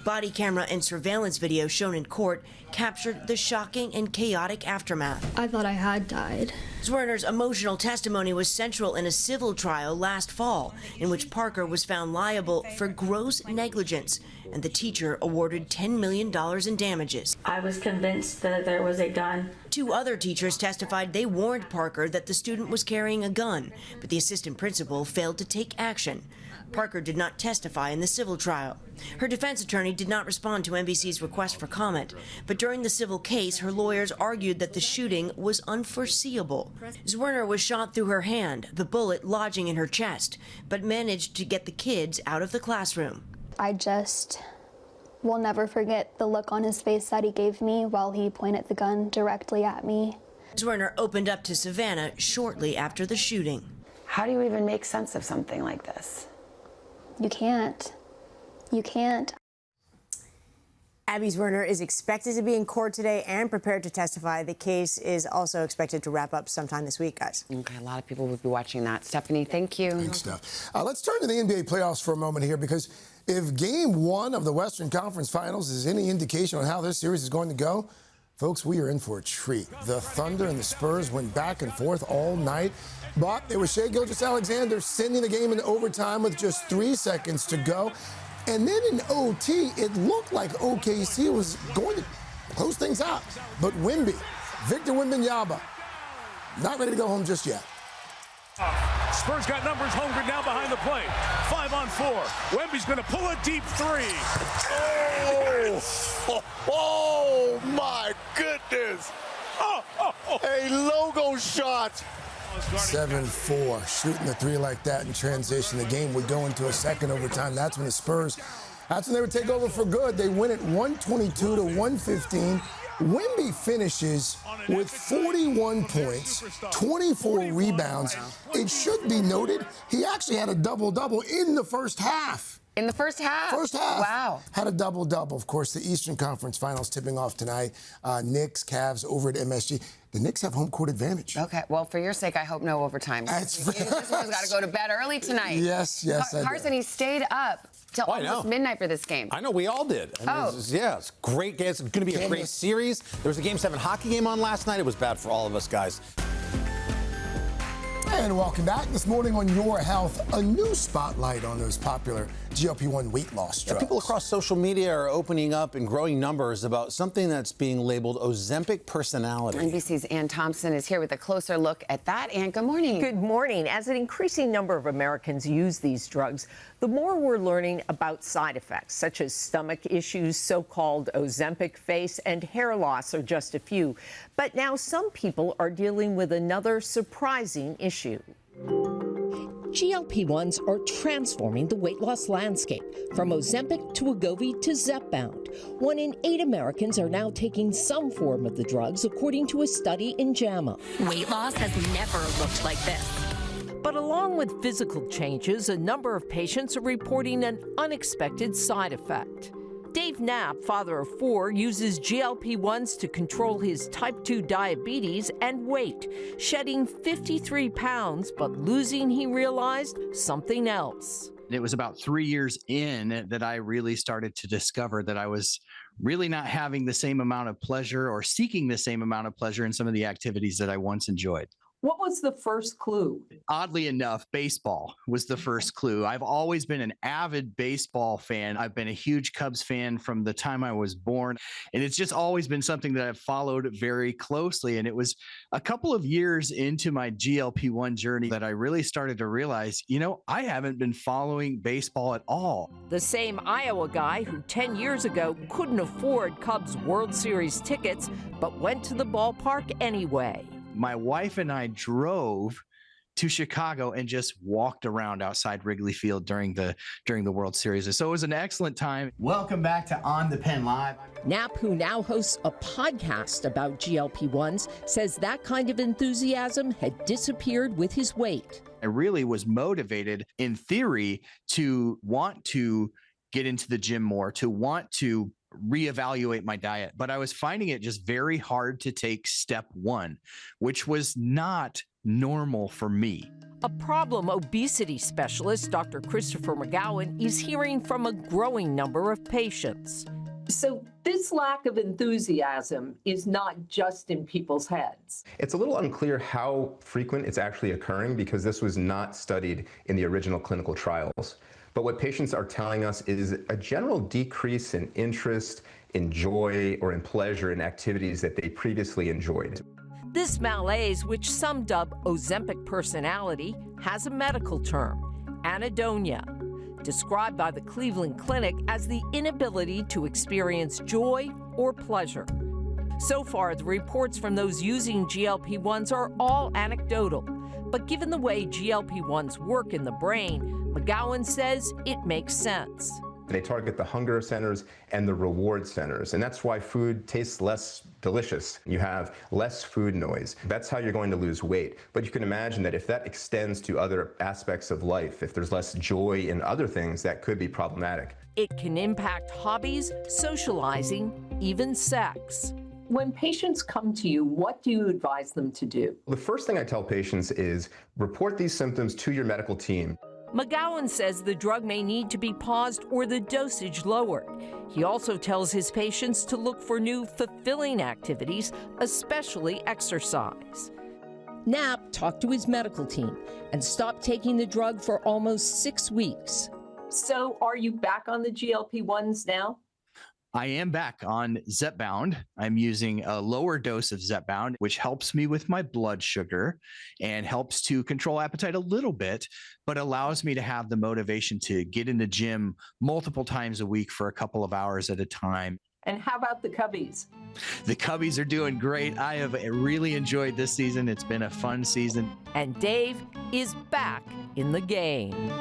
Body camera and surveillance video shown in court captured the shocking and chaotic aftermath. I thought I had died. Werner's emotional testimony was central in a civil trial last fall, in which Parker was found liable for gross negligence, and the teacher awarded $10 million in damages. I was convinced that there was a gun. 2 other teachers testified they warned Parker that the student was carrying a gun, but the assistant principal failed to take action. Parker did not testify in the civil trial. Her defense attorney did not respond to NBC's request for comment, but during the civil case, her lawyers argued that the shooting was unforeseeable. Werner was shot through her hand, the bullet lodging in her chest, but managed to get the kids out of the classroom. I just will never forget the look on his face that he gave me while he pointed the gun directly at me. Werner opened up to Savannah shortly after the shooting. How do you even make sense of something like this? You can't. You can't. Abby Werner is expected to be in court today and prepared to testify. The case is also expected to wrap up sometime this week, guys. Okay, a lot of people will be watching that. Stephanie, thank you. Thanks, Steph. Let's turn to the NBA playoffs for a moment here, because if Game 1 of the Western Conference Finals is any indication on how this series is going to go, folks, we are in for a treat. The Thunder and the Spurs went back and forth all night, but it was Shai Gilgeous-Alexander sending the game into overtime with just 3 seconds to go. And then in OT, it looked like OKC was going to close things out. But Victor Wembanyama, not ready to go home just yet. Spurs got numbers hungry now behind the plate. 5 on 4. Wemby's going to pull a deep three. Oh my goodness. A logo shot. 7-4, shooting the three like that in transition. The game would go into a second overtime. That's when the Spurs, that's when they would take over for good. They win it 122 to 115. Wemby finishes with 41 points, 24 rebounds. It should be noted, he actually had a double-double in the first half. In the first half? First half. Wow. Had a double-double. Of course, the Eastern Conference Finals tipping off tonight. Knicks, Cavs over at MSG. The Knicks have home court advantage. Okay, well, for your sake, I hope no overtime. This one's got to go to bed early tonight. Yes, Carson, he stayed up till almost midnight for this game. I know, we all did. It's great game. It's going to be a great series. There was a Game 7 hockey game on last night. It was bad for all of us, guys. And welcome back. This morning on Your Health, a new spotlight on those popular GLP-1 weight loss drugs. People across social media are opening up in growing numbers about something that's being labeled Ozempic personality. NBC's Ann Thompson is here with a closer look at that. Ann, good morning. Good morning. As an increasing number of Americans use these drugs, the more we're learning about side effects, such as stomach issues, so-called Ozempic face, and hair loss are just a few. But now some people are dealing with another surprising issue. GLP-1s are transforming the weight loss landscape, from Ozempic to Wegovy to Zepbound. 1 in 8 Americans are now taking some form of the drugs, according to a study in JAMA. Weight loss has never looked like this. But along with physical changes, a number of patients are reporting an unexpected side effect. Dave Knapp, father of 4, uses GLP-1s to control his type 2 diabetes and weight, shedding 53 pounds, but losing, he realized, something else. It was about 3 years in that I really started to discover that I was really not having the same amount of pleasure or seeking the same amount of pleasure in some of the activities that I once enjoyed. What was the first clue? Oddly enough, baseball was the first clue. I've always been an avid baseball fan. I've been a huge Cubs fan from the time I was born. And it's just always been something that I've followed very closely. And it was a couple of years into my GLP-1 journey that I really started to realize, I haven't been following baseball at all. The same Iowa guy who 10 years ago couldn't afford Cubs World Series tickets, but went to the ballpark anyway. My wife and I drove to Chicago and just walked around outside Wrigley Field during the World Series. So it was an excellent time. Welcome back to On the Pen Live. Knapp, who now hosts a podcast about GLP-1s, says that kind of enthusiasm had disappeared with his weight. I really was motivated, in theory, to want to get into the gym more, to want to reevaluate my diet, but I was finding it just very hard to take step 1, which was not normal for me. A problem obesity specialist, Dr. Christopher McGowan, is hearing from a growing number of patients. So this lack of enthusiasm is not just in people's heads. It's a little unclear how frequent it's actually occurring because this was not studied in the original clinical trials. But what patients are telling us is a general decrease in interest, in joy, or in pleasure in activities that they previously enjoyed. This malaise, which some dub Ozempic personality, has a medical term, anhedonia, described by the Cleveland Clinic as the inability to experience joy or pleasure. So far, the reports from those using GLP-1s are all anecdotal. But given the way GLP-1s work in the brain, McGowan says it makes sense. They target the hunger centers and the reward centers, and that's why food tastes less delicious. You have less food noise. That's how you're going to lose weight. But you can imagine that if that extends to other aspects of life, if there's less joy in other things, that could be problematic. It can impact hobbies, socializing, even sex. When patients come to you, what do you advise them to do? The first thing I tell patients is report these symptoms to your medical team. McGowan says the drug may need to be paused or the dosage lowered. He also tells his patients to look for new fulfilling activities, especially exercise. Knapp talked to his medical team and stopped taking the drug for almost 6 weeks. So are you back on the GLP-1s now? I am back on Zepbound. I'm using a lower dose of Zepbound, which helps me with my blood sugar and helps to control appetite a little bit, but allows me to have the motivation to get in the gym multiple times a week for a couple of hours at a time. And how about the Cubbies? The Cubbies are doing great. I have really enjoyed this season. It's been a fun season. And Dave is back in the game.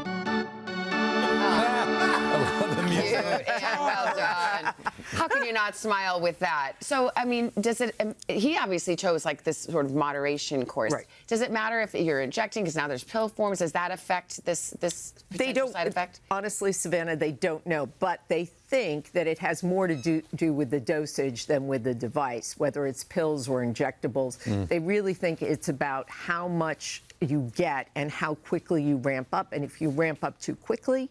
Cute and well done. How can you not smile with that? So, I mean, does it? He obviously chose like this sort of moderation course. Right. Does it matter if you're injecting? Because now there's pill forms. Does that affect this They don't. side effect? Honestly, Savannah, they don't know, but they think that it has more to do with the dosage than with the device, whether it's pills or injectables. They really think it's about how much you get and how quickly you ramp up. And if you ramp up too quickly,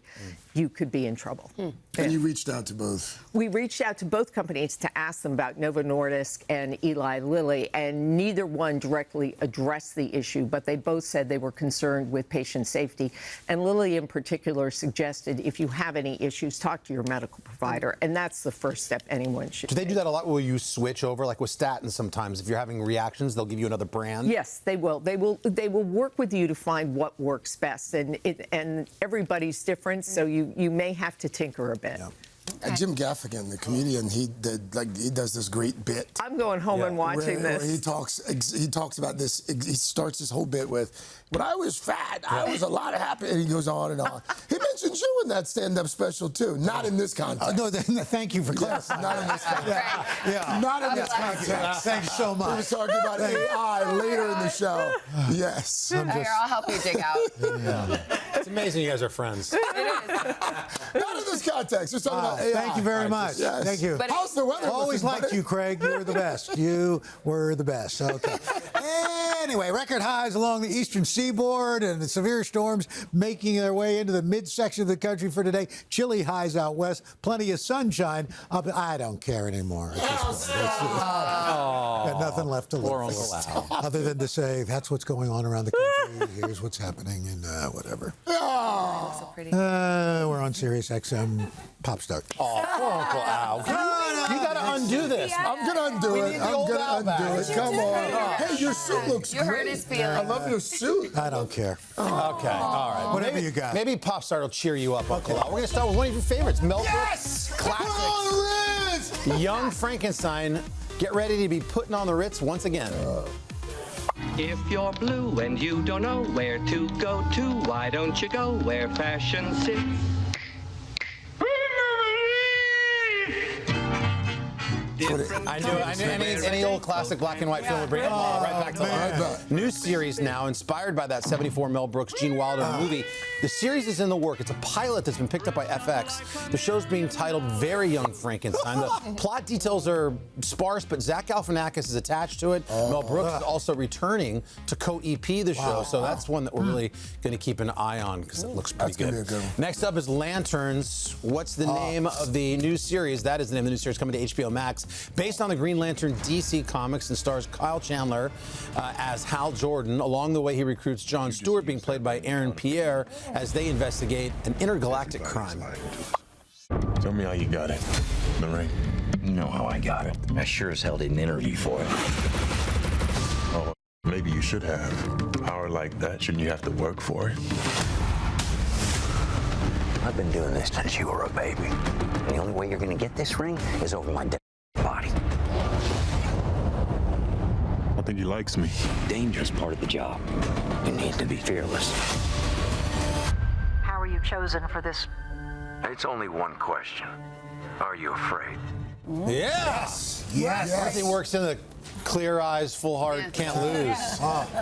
you could be in trouble. And you reached out to both? We reached out to both companies to ask them about Novo Nordisk and Eli Lilly, and neither one directly addressed the issue, but they both said they were concerned with patient safety. And Lilly in particular suggested if you have any issues, talk to your medical provider, and that's the first step anyone should Do they do that a lot? Will you switch over, like with statins sometimes? If you're having reactions, they'll give you another brand? Yes, they will. They will work with you to find what works best, and everybody's different, so you may have to tinker a bit. Yeah. Jim Gaffigan, the comedian, he does this great bit. I'm going home and watching where this. He talks about this. He starts his whole bit with, "When I was fat, I was a lot happier," and he goes on and on. He mentions you in that stand-up special too, not in this context. No, thank you for clarifying. Not in this context. Yeah. Not in this context. Thanks so much. He was talking about AI later in the show. Yes. Here, I'll help you dig out. It's amazing you guys are friends. It is. Not in this context. We're talking about AI. Thank you very much. Yes. Thank you. But how's the weather? Always liked you, Craig. You were the best. You were the best. Okay. Anyway, record highs along the eastern seaboard and the severe storms making their way into the midsection of the country for today. Chilly highs out west. Plenty of sunshine. I don't care anymore at this point. Got nothing left to live for. Other than to say that's what's going on around the country. Here's what's happening and whatever. So pretty. We're on Sirius XM Pop Star. Oh, poor Uncle Al. You got to undo this. I'm going to undo it. I'm going to undo it. Come on. Hey, your suit looks great. You hurt his feelings. I love your suit. I don't care. Okay, all right. Whatever you got. Maybe Pop Star will cheer you up, Uncle Al. We're going to start with one of your favorites, Mel Brooks. Yes! Classics. Young Frankenstein. Get ready to be putting on the Ritz once again. If you're blue and you don't know where to go to, why don't you go where fashion sits? I knew any old classic black and white film would bring it right back to life. New series now, inspired by that 74 Mel Brooks, Gene Wilder movie. The series is in the work. It's a pilot that's been picked up by FX. The show's being titled Very Young Frankenstein. The plot details are sparse, but Zach Galifianakis is attached to it. Mel Brooks is also returning to co-EP the show, so that's one that we're really going to keep an eye on because it looks pretty good. Gonna be a good one. Next up is Lanterns. What's the name of the new series? That is the name of the new series coming to HBO Max. Based on the Green Lantern DC comics and stars Kyle Chandler as Hal Jordan. Along the way, he recruits Jon Stewart, being played by Aaron Pierre, as they investigate an intergalactic crime. Tell me how you got it, the ring. You know how I got it. I sure as hell didn't interview for it. Oh, maybe you should have. Power like that, shouldn't you have to work for it? I've been doing this since you were a baby. And the only way you're gonna get this ring is over my dead body. I think he likes me. Dangerous part of the job. You need to be fearless. How were you chosen for this? It's only one question. Are you afraid? Yes. Yes. Everything works in the clear eyes, full heart, can't lose.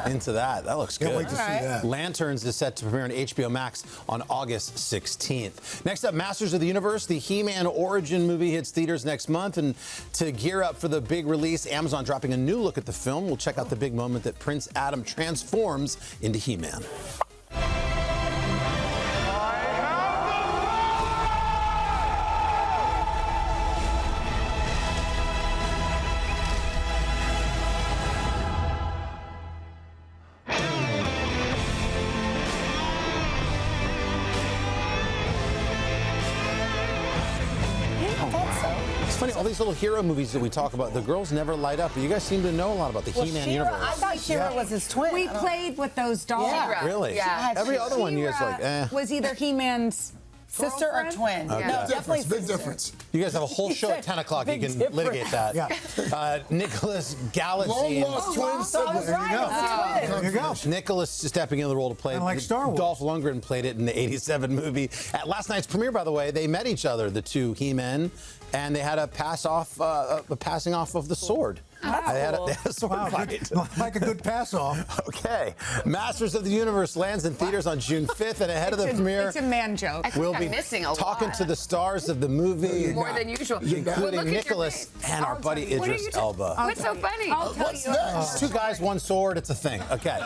Into that. That looks good. Can't wait to see that. Lanterns is set to premiere on HBO Max on August 16th. Next up, Masters of the Universe. The He-Man origin movie hits theaters next month. And to gear up for the big release, Amazon dropping a new look at the film. We'll check out the big moment that Prince Adam transforms into He-Man. It's funny, all these little hero movies that we talk about, the girls never light up, but you guys seem to know a lot about the He-Man universe. I thought She-Ra was his twin. We played with those dolls. Yeah. Really? Yeah. Every other one you guys like, eh. Was either He-Man's sister or twin. Okay. No, definitely Big sister. difference. You guys have a whole show at 10 o'clock. You can litigate that. Nicholas Galitzine. Long lost twin siblings. There you go. Nicholas stepping into the role to play like Star Wars. Dolph Lundgren played it in the 87 movie. At last night's premiere, by the way, they met each other, the two He-Men, and they had a passing off of the sword. They had a sword fight. Like a good pass-off. Okay. Masters of the Universe lands in theaters on June 5th, and ahead of the premiere, It's a man joke. I think we'll I'm be missing a talking lot. to the stars of the movie. More than usual. Well, look Including at your Nicholas face. and our buddy Idris Elba. What's so funny? What's next? Two guys, one sword. It's a thing. Okay.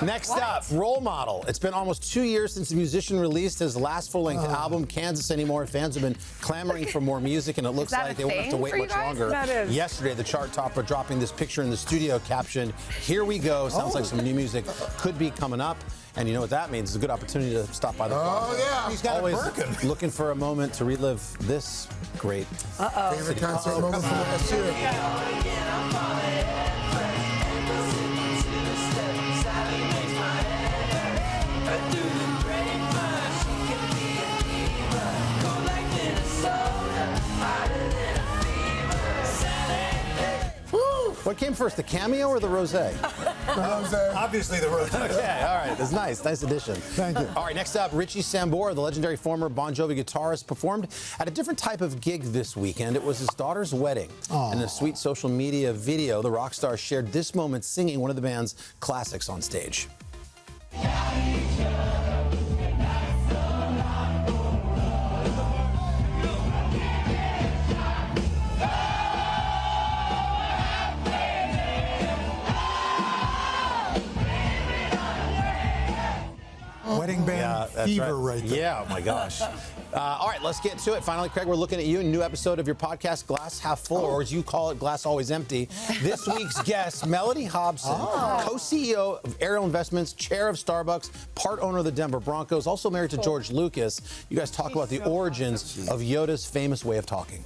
Next up, Role Model. It's been almost 2 years since the musician released his last full-length album, Kansas Anymore. Fans have been clamoring for more music, and it looks that like a they won't have to thing wait for you much guys? longer. That is. Yesterday, the chart topper dropping this picture in the studio caption, "Here we go." Sounds like some new music could be coming up. And you know what that means? It's a good opportunity to stop by the bar. Oh, yeah. He's got Always a Birkin. looking for a moment to relive this great. Favorite concert moment from last year. What came first, the cameo or the rosé? Obviously the road. Okay, all right. That's nice. Nice addition. Thank you. All right, next up, Richie Sambora, the legendary former Bon Jovi guitarist, performed at a different type of gig this weekend. It was his daughter's wedding. In a sweet social media video, the rock star shared this moment singing one of the band's classics on stage. Wedding band that's fever right there. Yeah, oh my gosh. All right, let's get to it. Finally, Craig, we're looking at you. A new episode of your podcast, Glass Half Full, or as you call it, Glass Always Empty. This week's guest, Melody Hobson, co-CEO of Ariel Investments, chair of Starbucks, part owner of the Denver Broncos, also married to George Lucas. You guys talk about the origins of Yoda's famous way of talking.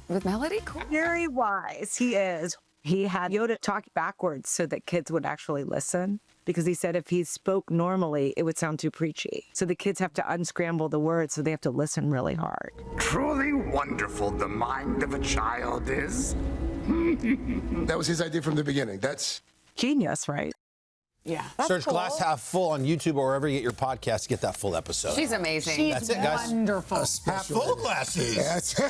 With Melody? Cool. Very wise. He is. He had Yoda talk backwards so that kids would actually listen, because he said if he spoke normally, it would sound too preachy. So the kids have to unscramble the words, so they have to listen really hard. Truly wonderful the mind of a child is. That was his idea from the beginning. That's genius, right? Yeah. Search Glass Half Full on YouTube or wherever you get your podcast to get that full episode. She's amazing. She's That's it, guys. wonderful. half full glasses.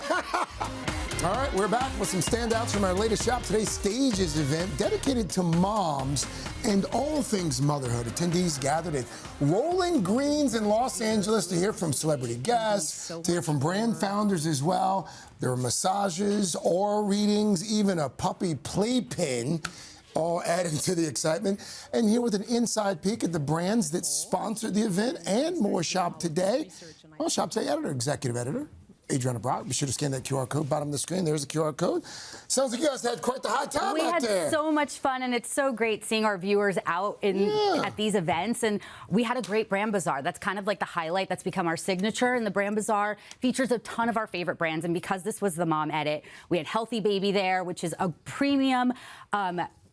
All right, we're back with some standouts from our latest Shop Today Stages event dedicated to moms and all things motherhood. Attendees gathered at Rolling Greens in Los Angeles to hear from celebrity guests, to hear from brand founders as well. There were massages, aura readings, even a puppy playpen, all adding to the excitement. And here with an inside peek at the brands that sponsored the event and more. Shop Today. Well, Shop Today editor, executive editor, Adriana Brock. Be sure to scan that QR code, bottom of the screen. There's the QR code. Sounds like you guys had quite the high time out there. We had so much fun, and it's so great seeing our viewers out at these events. And we had a great brand bazaar. That's kind of like the highlight that's become our signature. And the brand bazaar features a ton of our favorite brands. And because this was the mom edit, we had Healthy Baby there, which is a premium.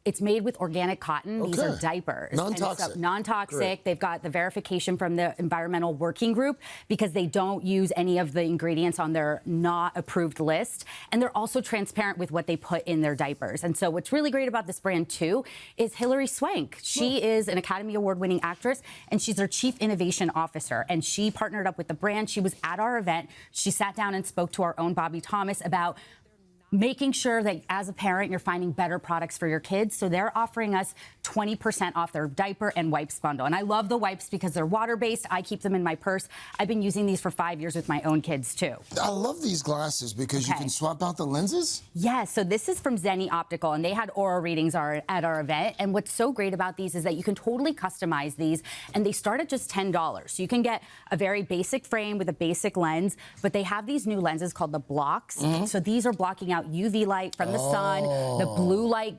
It's made with organic cotton. These are diapers. Non-toxic. And so, non-toxic. Great. They've got the verification from the Environmental Working Group because they don't use any of the ingredients on their not approved list. And they're also transparent with what they put in their diapers. And so what's really great about this brand, too, is Hilary Swank. She is an Academy Award-winning actress, and she's their Chief Innovation Officer. And she partnered up with the brand. She was at our event. She sat down and spoke to our own Bobby Thomas about making sure that as a parent, you're finding better products for your kids. So they're offering us 20% off their diaper and wipes bundle. And I love the wipes because they're water-based. I keep them in my purse. I've been using these for 5 years with my own kids, too. I love these glasses because you can swap out the lenses. Yes, so this is from Zenni Optical, and they had aura readings at our event. And what's so great about these is that you can totally customize these, and they start at just $10. So you can get a very basic frame with a basic lens, but they have these new lenses called the blocks. So these are blocking out UV light from the sun, the blue light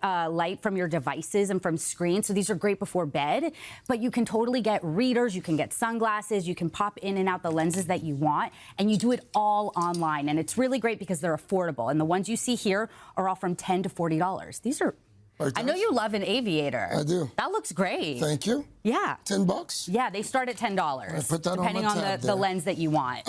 light from your devices and from screens. So these are great before bed, but you can totally get readers, you can get sunglasses, you can pop in and out the lenses that you want, and you do it all online. And it's really great because they're affordable. And the ones you see here are all from $10 to $40. These are, I know you love an aviator. I do. That looks great. Thank you. Yeah. $10? Yeah, they start at $10. I put that depending on, on the lens that you want.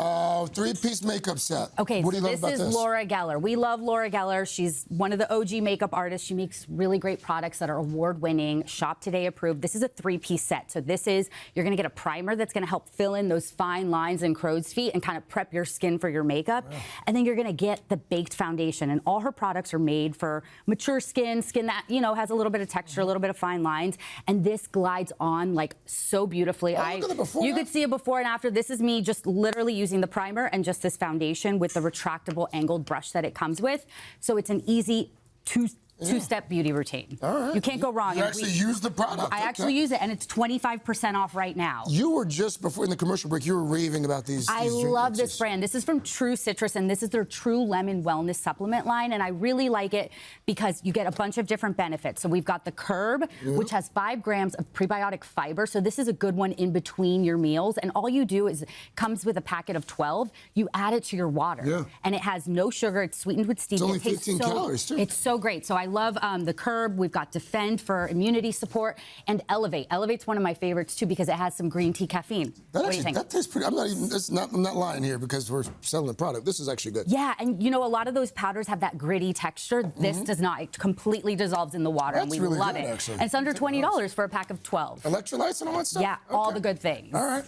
Three-piece makeup set. Okay, what do you love this about is this? Laura Geller. We love Laura Geller. She's one of the OG makeup artists. She makes really great products that are award-winning, Shop Today approved. This is a three-piece set. So this is, you're going to get a primer that's going to help fill in those fine lines and crow's feet and kind of prep your skin for your makeup. Wow. And then you're going to get the baked foundation. And all her products are made for mature skin that, you know, has a little bit of texture, a little bit of fine lines. And this glides on like so beautifully. Look at the before. You could see a before and after. This is me just literally using the primer and just this foundation with the retractable angled brush that it comes with. So it's an easy two-step beauty routine. All right. You can't go wrong. You actually use the product. I actually use it, and it's 25% off right now. You were just before in the commercial break, you were raving about these. I love this brand. This is from True Citrus, and this is their True Lemon Wellness Supplement line, and I really like it because you get a bunch of different benefits. So we've got the Curb, which has 5 grams of prebiotic fiber. So this is a good one in between your meals, and all you do is comes with a packet of 12. You add it to your water, and it has no sugar. It's sweetened with stevia. It's only 15 calories, too. It's so great. So I love the Curb. We've got Defend for immunity support, and Elevate. Elevate's one of my favorites too because it has some green tea caffeine. What do you think? That tastes pretty. I'm not lying here because we're selling the product. This is actually good. Yeah, and you know, a lot of those powders have that gritty texture. This does not. It completely dissolves in the water, and we really love good, it. actually. And it's under $20 for a pack of 12. Electrolytes and all that stuff? Yeah, all the good things. All right.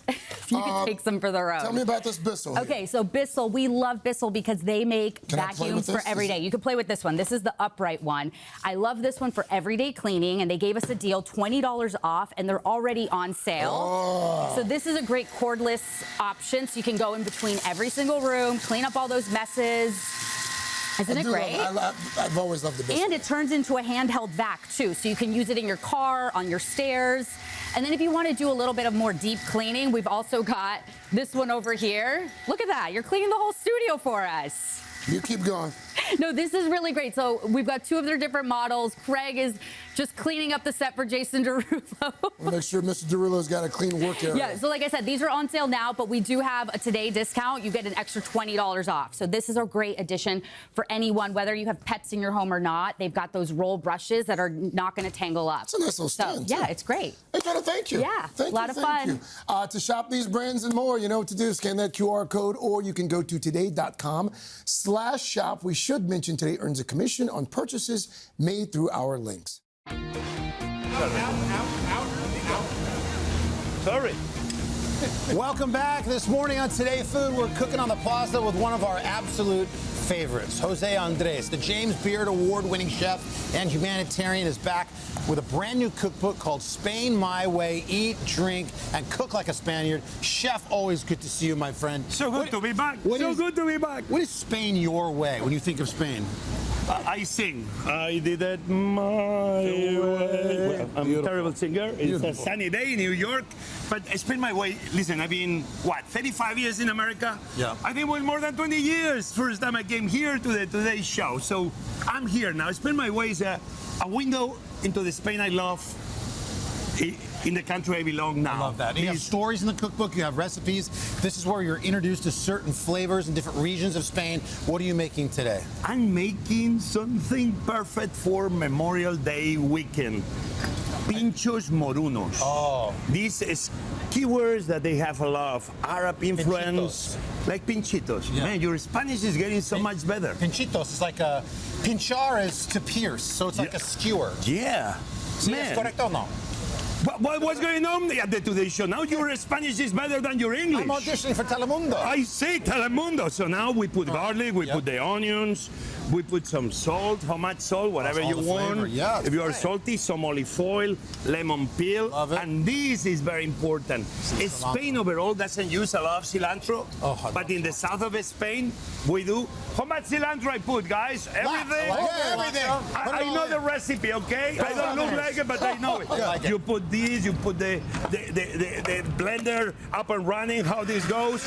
You can take some for the road. Tell me about this Bissell. Okay, so Bissell, we love Bissell because they make vacuums for every day. You can play with this one. This is the upright one. I love this one for everyday cleaning, and they gave us a deal, $20 off, and they're already on sale. So this is a great cordless option, so you can go in between every single room, clean up all those messes. Isn't it great? I've always loved the Bissell. And it turns into a handheld vac, too, so you can use it in your car, on your stairs. And then if you want to do a little bit of more deep cleaning, we've also got this one over here. Look at that. You're cleaning the whole studio for us. You keep going. No, this is really great. So we've got 2 of their different models. Craig is just cleaning up the set for Jason Derulo. We'll make sure Mr. Derulo's got a clean work area. Yeah, so like I said, these are on sale now, but we do have a today discount. You get an extra $20 off. So this is a great addition for anyone, whether you have pets in your home or not. They've got those roll brushes that are not going to tangle up. It's a nice little stand, yeah, too. it's great. Hey, Jenna, thank you. Yeah, a lot of fun. To shop these brands and more, you know what to do. Scan that QR code, or you can go to today.com/shop. We should mention Today earns a commission on purchases made through our links. Sorry. Welcome back. This morning on Today Food, we're cooking on the plaza with one of our absolute favorites, Jose Andres. The James Beard award-winning chef and humanitarian is back with a brand new cookbook called Spain My Way. Eat, drink, and cook like a Spaniard. Chef, always good to see you, my friend. So good to be back. Good to be back. What is Spain your way when you think of Spain? I sing. I did it my way. Well, I'm a terrible singer. It's a sunny day in New York, but I spend my way. Listen, I've been, 35 years in America? Yeah. I think more than 20 years. First time I came here to the Today Show. So I'm here now. I spend my way is a window into the Spain I love, in the country I belong now. I love that. You have stories in the cookbook, you have recipes. This is where you're introduced to certain flavors in different regions of Spain. What are you making today? I'm making something perfect for Memorial Day weekend. Pinchos morunos. Oh. These is keywords that they have a lot of Arab influence. Pinchitos. Like pinchitos. Yeah. Man, your Spanish is getting so much better. Pinchitos is like a... Pinchar is to pierce, so it's like a skewer. Yeah. Sí, es correcto o no? What's going on at the Today Show? Now your Spanish is better than your English. I'm auditioning for Telemundo. I say Telemundo. So now we put garlic, we put the onions, we put some salt. How much salt? Whatever you want. Flavor. Yeah, if you are right. salty, some olive oil, lemon peel. Love it. And this is very important. Spain overall doesn't use a lot of cilantro, but in the south of Spain, we do. How much cilantro I put, guys? Everything? Everything. I know the recipe, okay? I don't look like it, but I know it. You put this, you put the blender up and running, how this goes.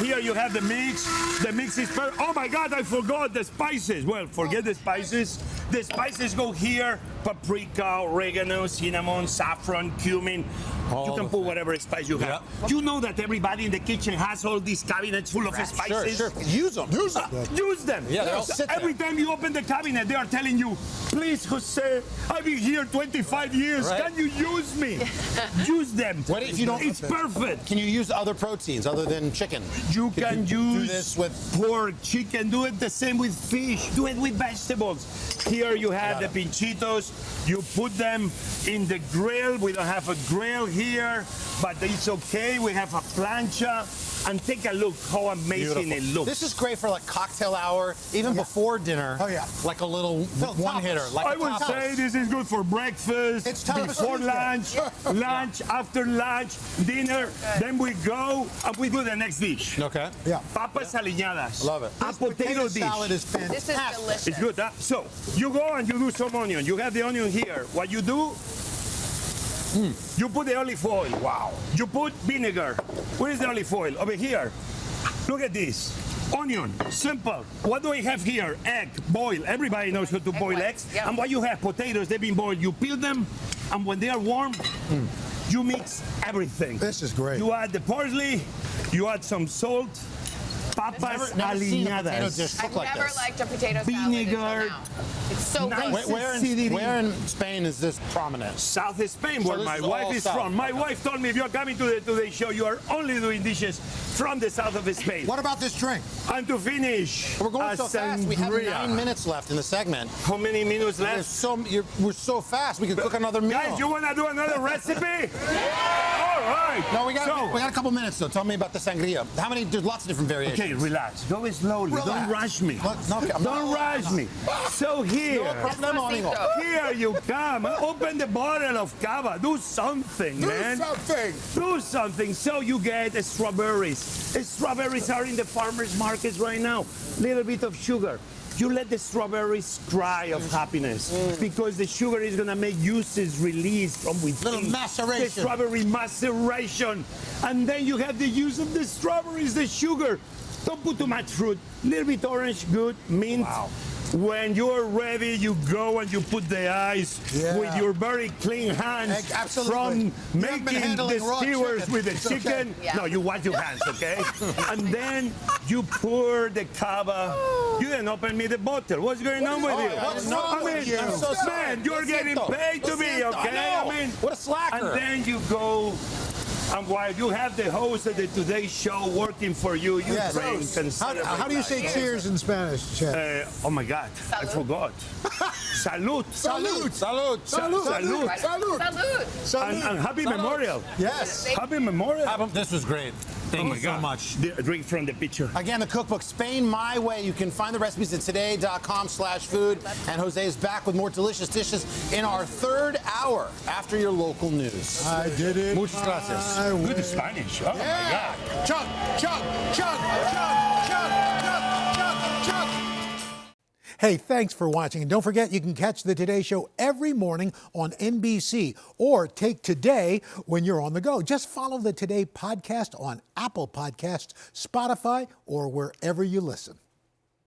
Here you have the mix. The mix is perfect. Oh my God, I forgot the spices. Well, forget the spices. The spices go here: paprika, oregano, cinnamon, saffron, cumin. You can put whatever spice you have. You know that everybody in the kitchen has all these cabinets full of spices. Sure. Use them. Use them. Yeah, they all sit there. Every time you open the cabinet, they are telling you, please, Jose, I've been here 25 years. Right. Can you use me? Use them. What if you don't? It's perfect. Can you use other proteins other than chicken? You can use do this with pork, chicken. Do it the same with fish. Do it with vegetables. Here you have the pinchitos. You put them in the grill. We don't have a grill here, but it's okay. We have a plancha. And take a look how amazing it looks. This is great for like cocktail hour, even before dinner. Oh yeah, like a little one hitter. Like I would say this is good for breakfast, before lunch, lunch, after lunch, dinner. Then we go and we do the next dish. Okay. Yeah. Papas aliñadas. Love it. A potato dish. Salad is fantastic. This is delicious. It's good. Huh? So you go and you do some onion. You have the onion here. What you do? You put the olive oil. Wow. You put vinegar. Where is the olive oil? Over here. Look at this. Onion. Simple. What do I have here? Egg. Boil. Everybody knows how to boil eggs. Yep. And what you have? Potatoes. They've been boiled. You peel them, and when they are warm, you mix everything. This is great. You add the parsley. You add some salt. Papas aliñadas. I've never liked a potato salad Vinegar. until now. It's so Nice. good. Where in Spain is this prominent? South Spain, So where this my is wife all is south. from. My wife told me if you're coming to the Today Show, you are only doing dishes from the south of Spain. What about this drink? And to finish, We're going a so fast. We have sangria. 9 minutes left in the segment. How many minutes left? We're so fast. We could cook another meal. Guys, you want to do another recipe? All right. No, we got a couple minutes though. Tell me about the sangria. How many? There's lots of different variations. Okay, relax. Go slowly. Don't rush me. Don't rush me. So here, here you come. Open the bottle of cava. Do something, man. Do something. So you get strawberries. Strawberries are in the farmers' markets right now. Little bit of sugar. You let the strawberries cry of happiness because the sugar is going to make juices release from within. Little maceration. The strawberry maceration. And then you have the use of the strawberries, the sugar. Don't put too much fruit. Little bit orange, good, mint. Wow. When you're ready, you go and you put the ice with your very clean hands Absolutely. from making the skewers with the chicken. Okay. No, you wash your hands, okay? And then you pour the cava. You didn't open me the bottle. What's going on with you? What's wrong with you? I'm so man, you're getting paid to be, okay? I mean, what a slacker. And then you go. And while you have the host of the Today Show working for you, you drink and How do you say cheers in Spanish, Chef? oh my God, I forgot. Salud. Salud. Salud. Salud. Salud. And happy memorial. Yes. Happy memorial. This was great. Thank you so much. Drink from the pitcher. Again, the cookbook, Spain My Way. You can find the recipes at today.com/food. And Jose is back with more delicious dishes in our third hour after your local news. I did it. Muchas gracias. Good Spanish. Oh, my God. Chug, chug, chug, chug, chug, chug, chug, chug. Hey, thanks for watching. And don't forget, you can catch the Today Show every morning on NBC or take Today when you're on the go. Just follow the Today podcast on Apple Podcasts, Spotify, or wherever you listen.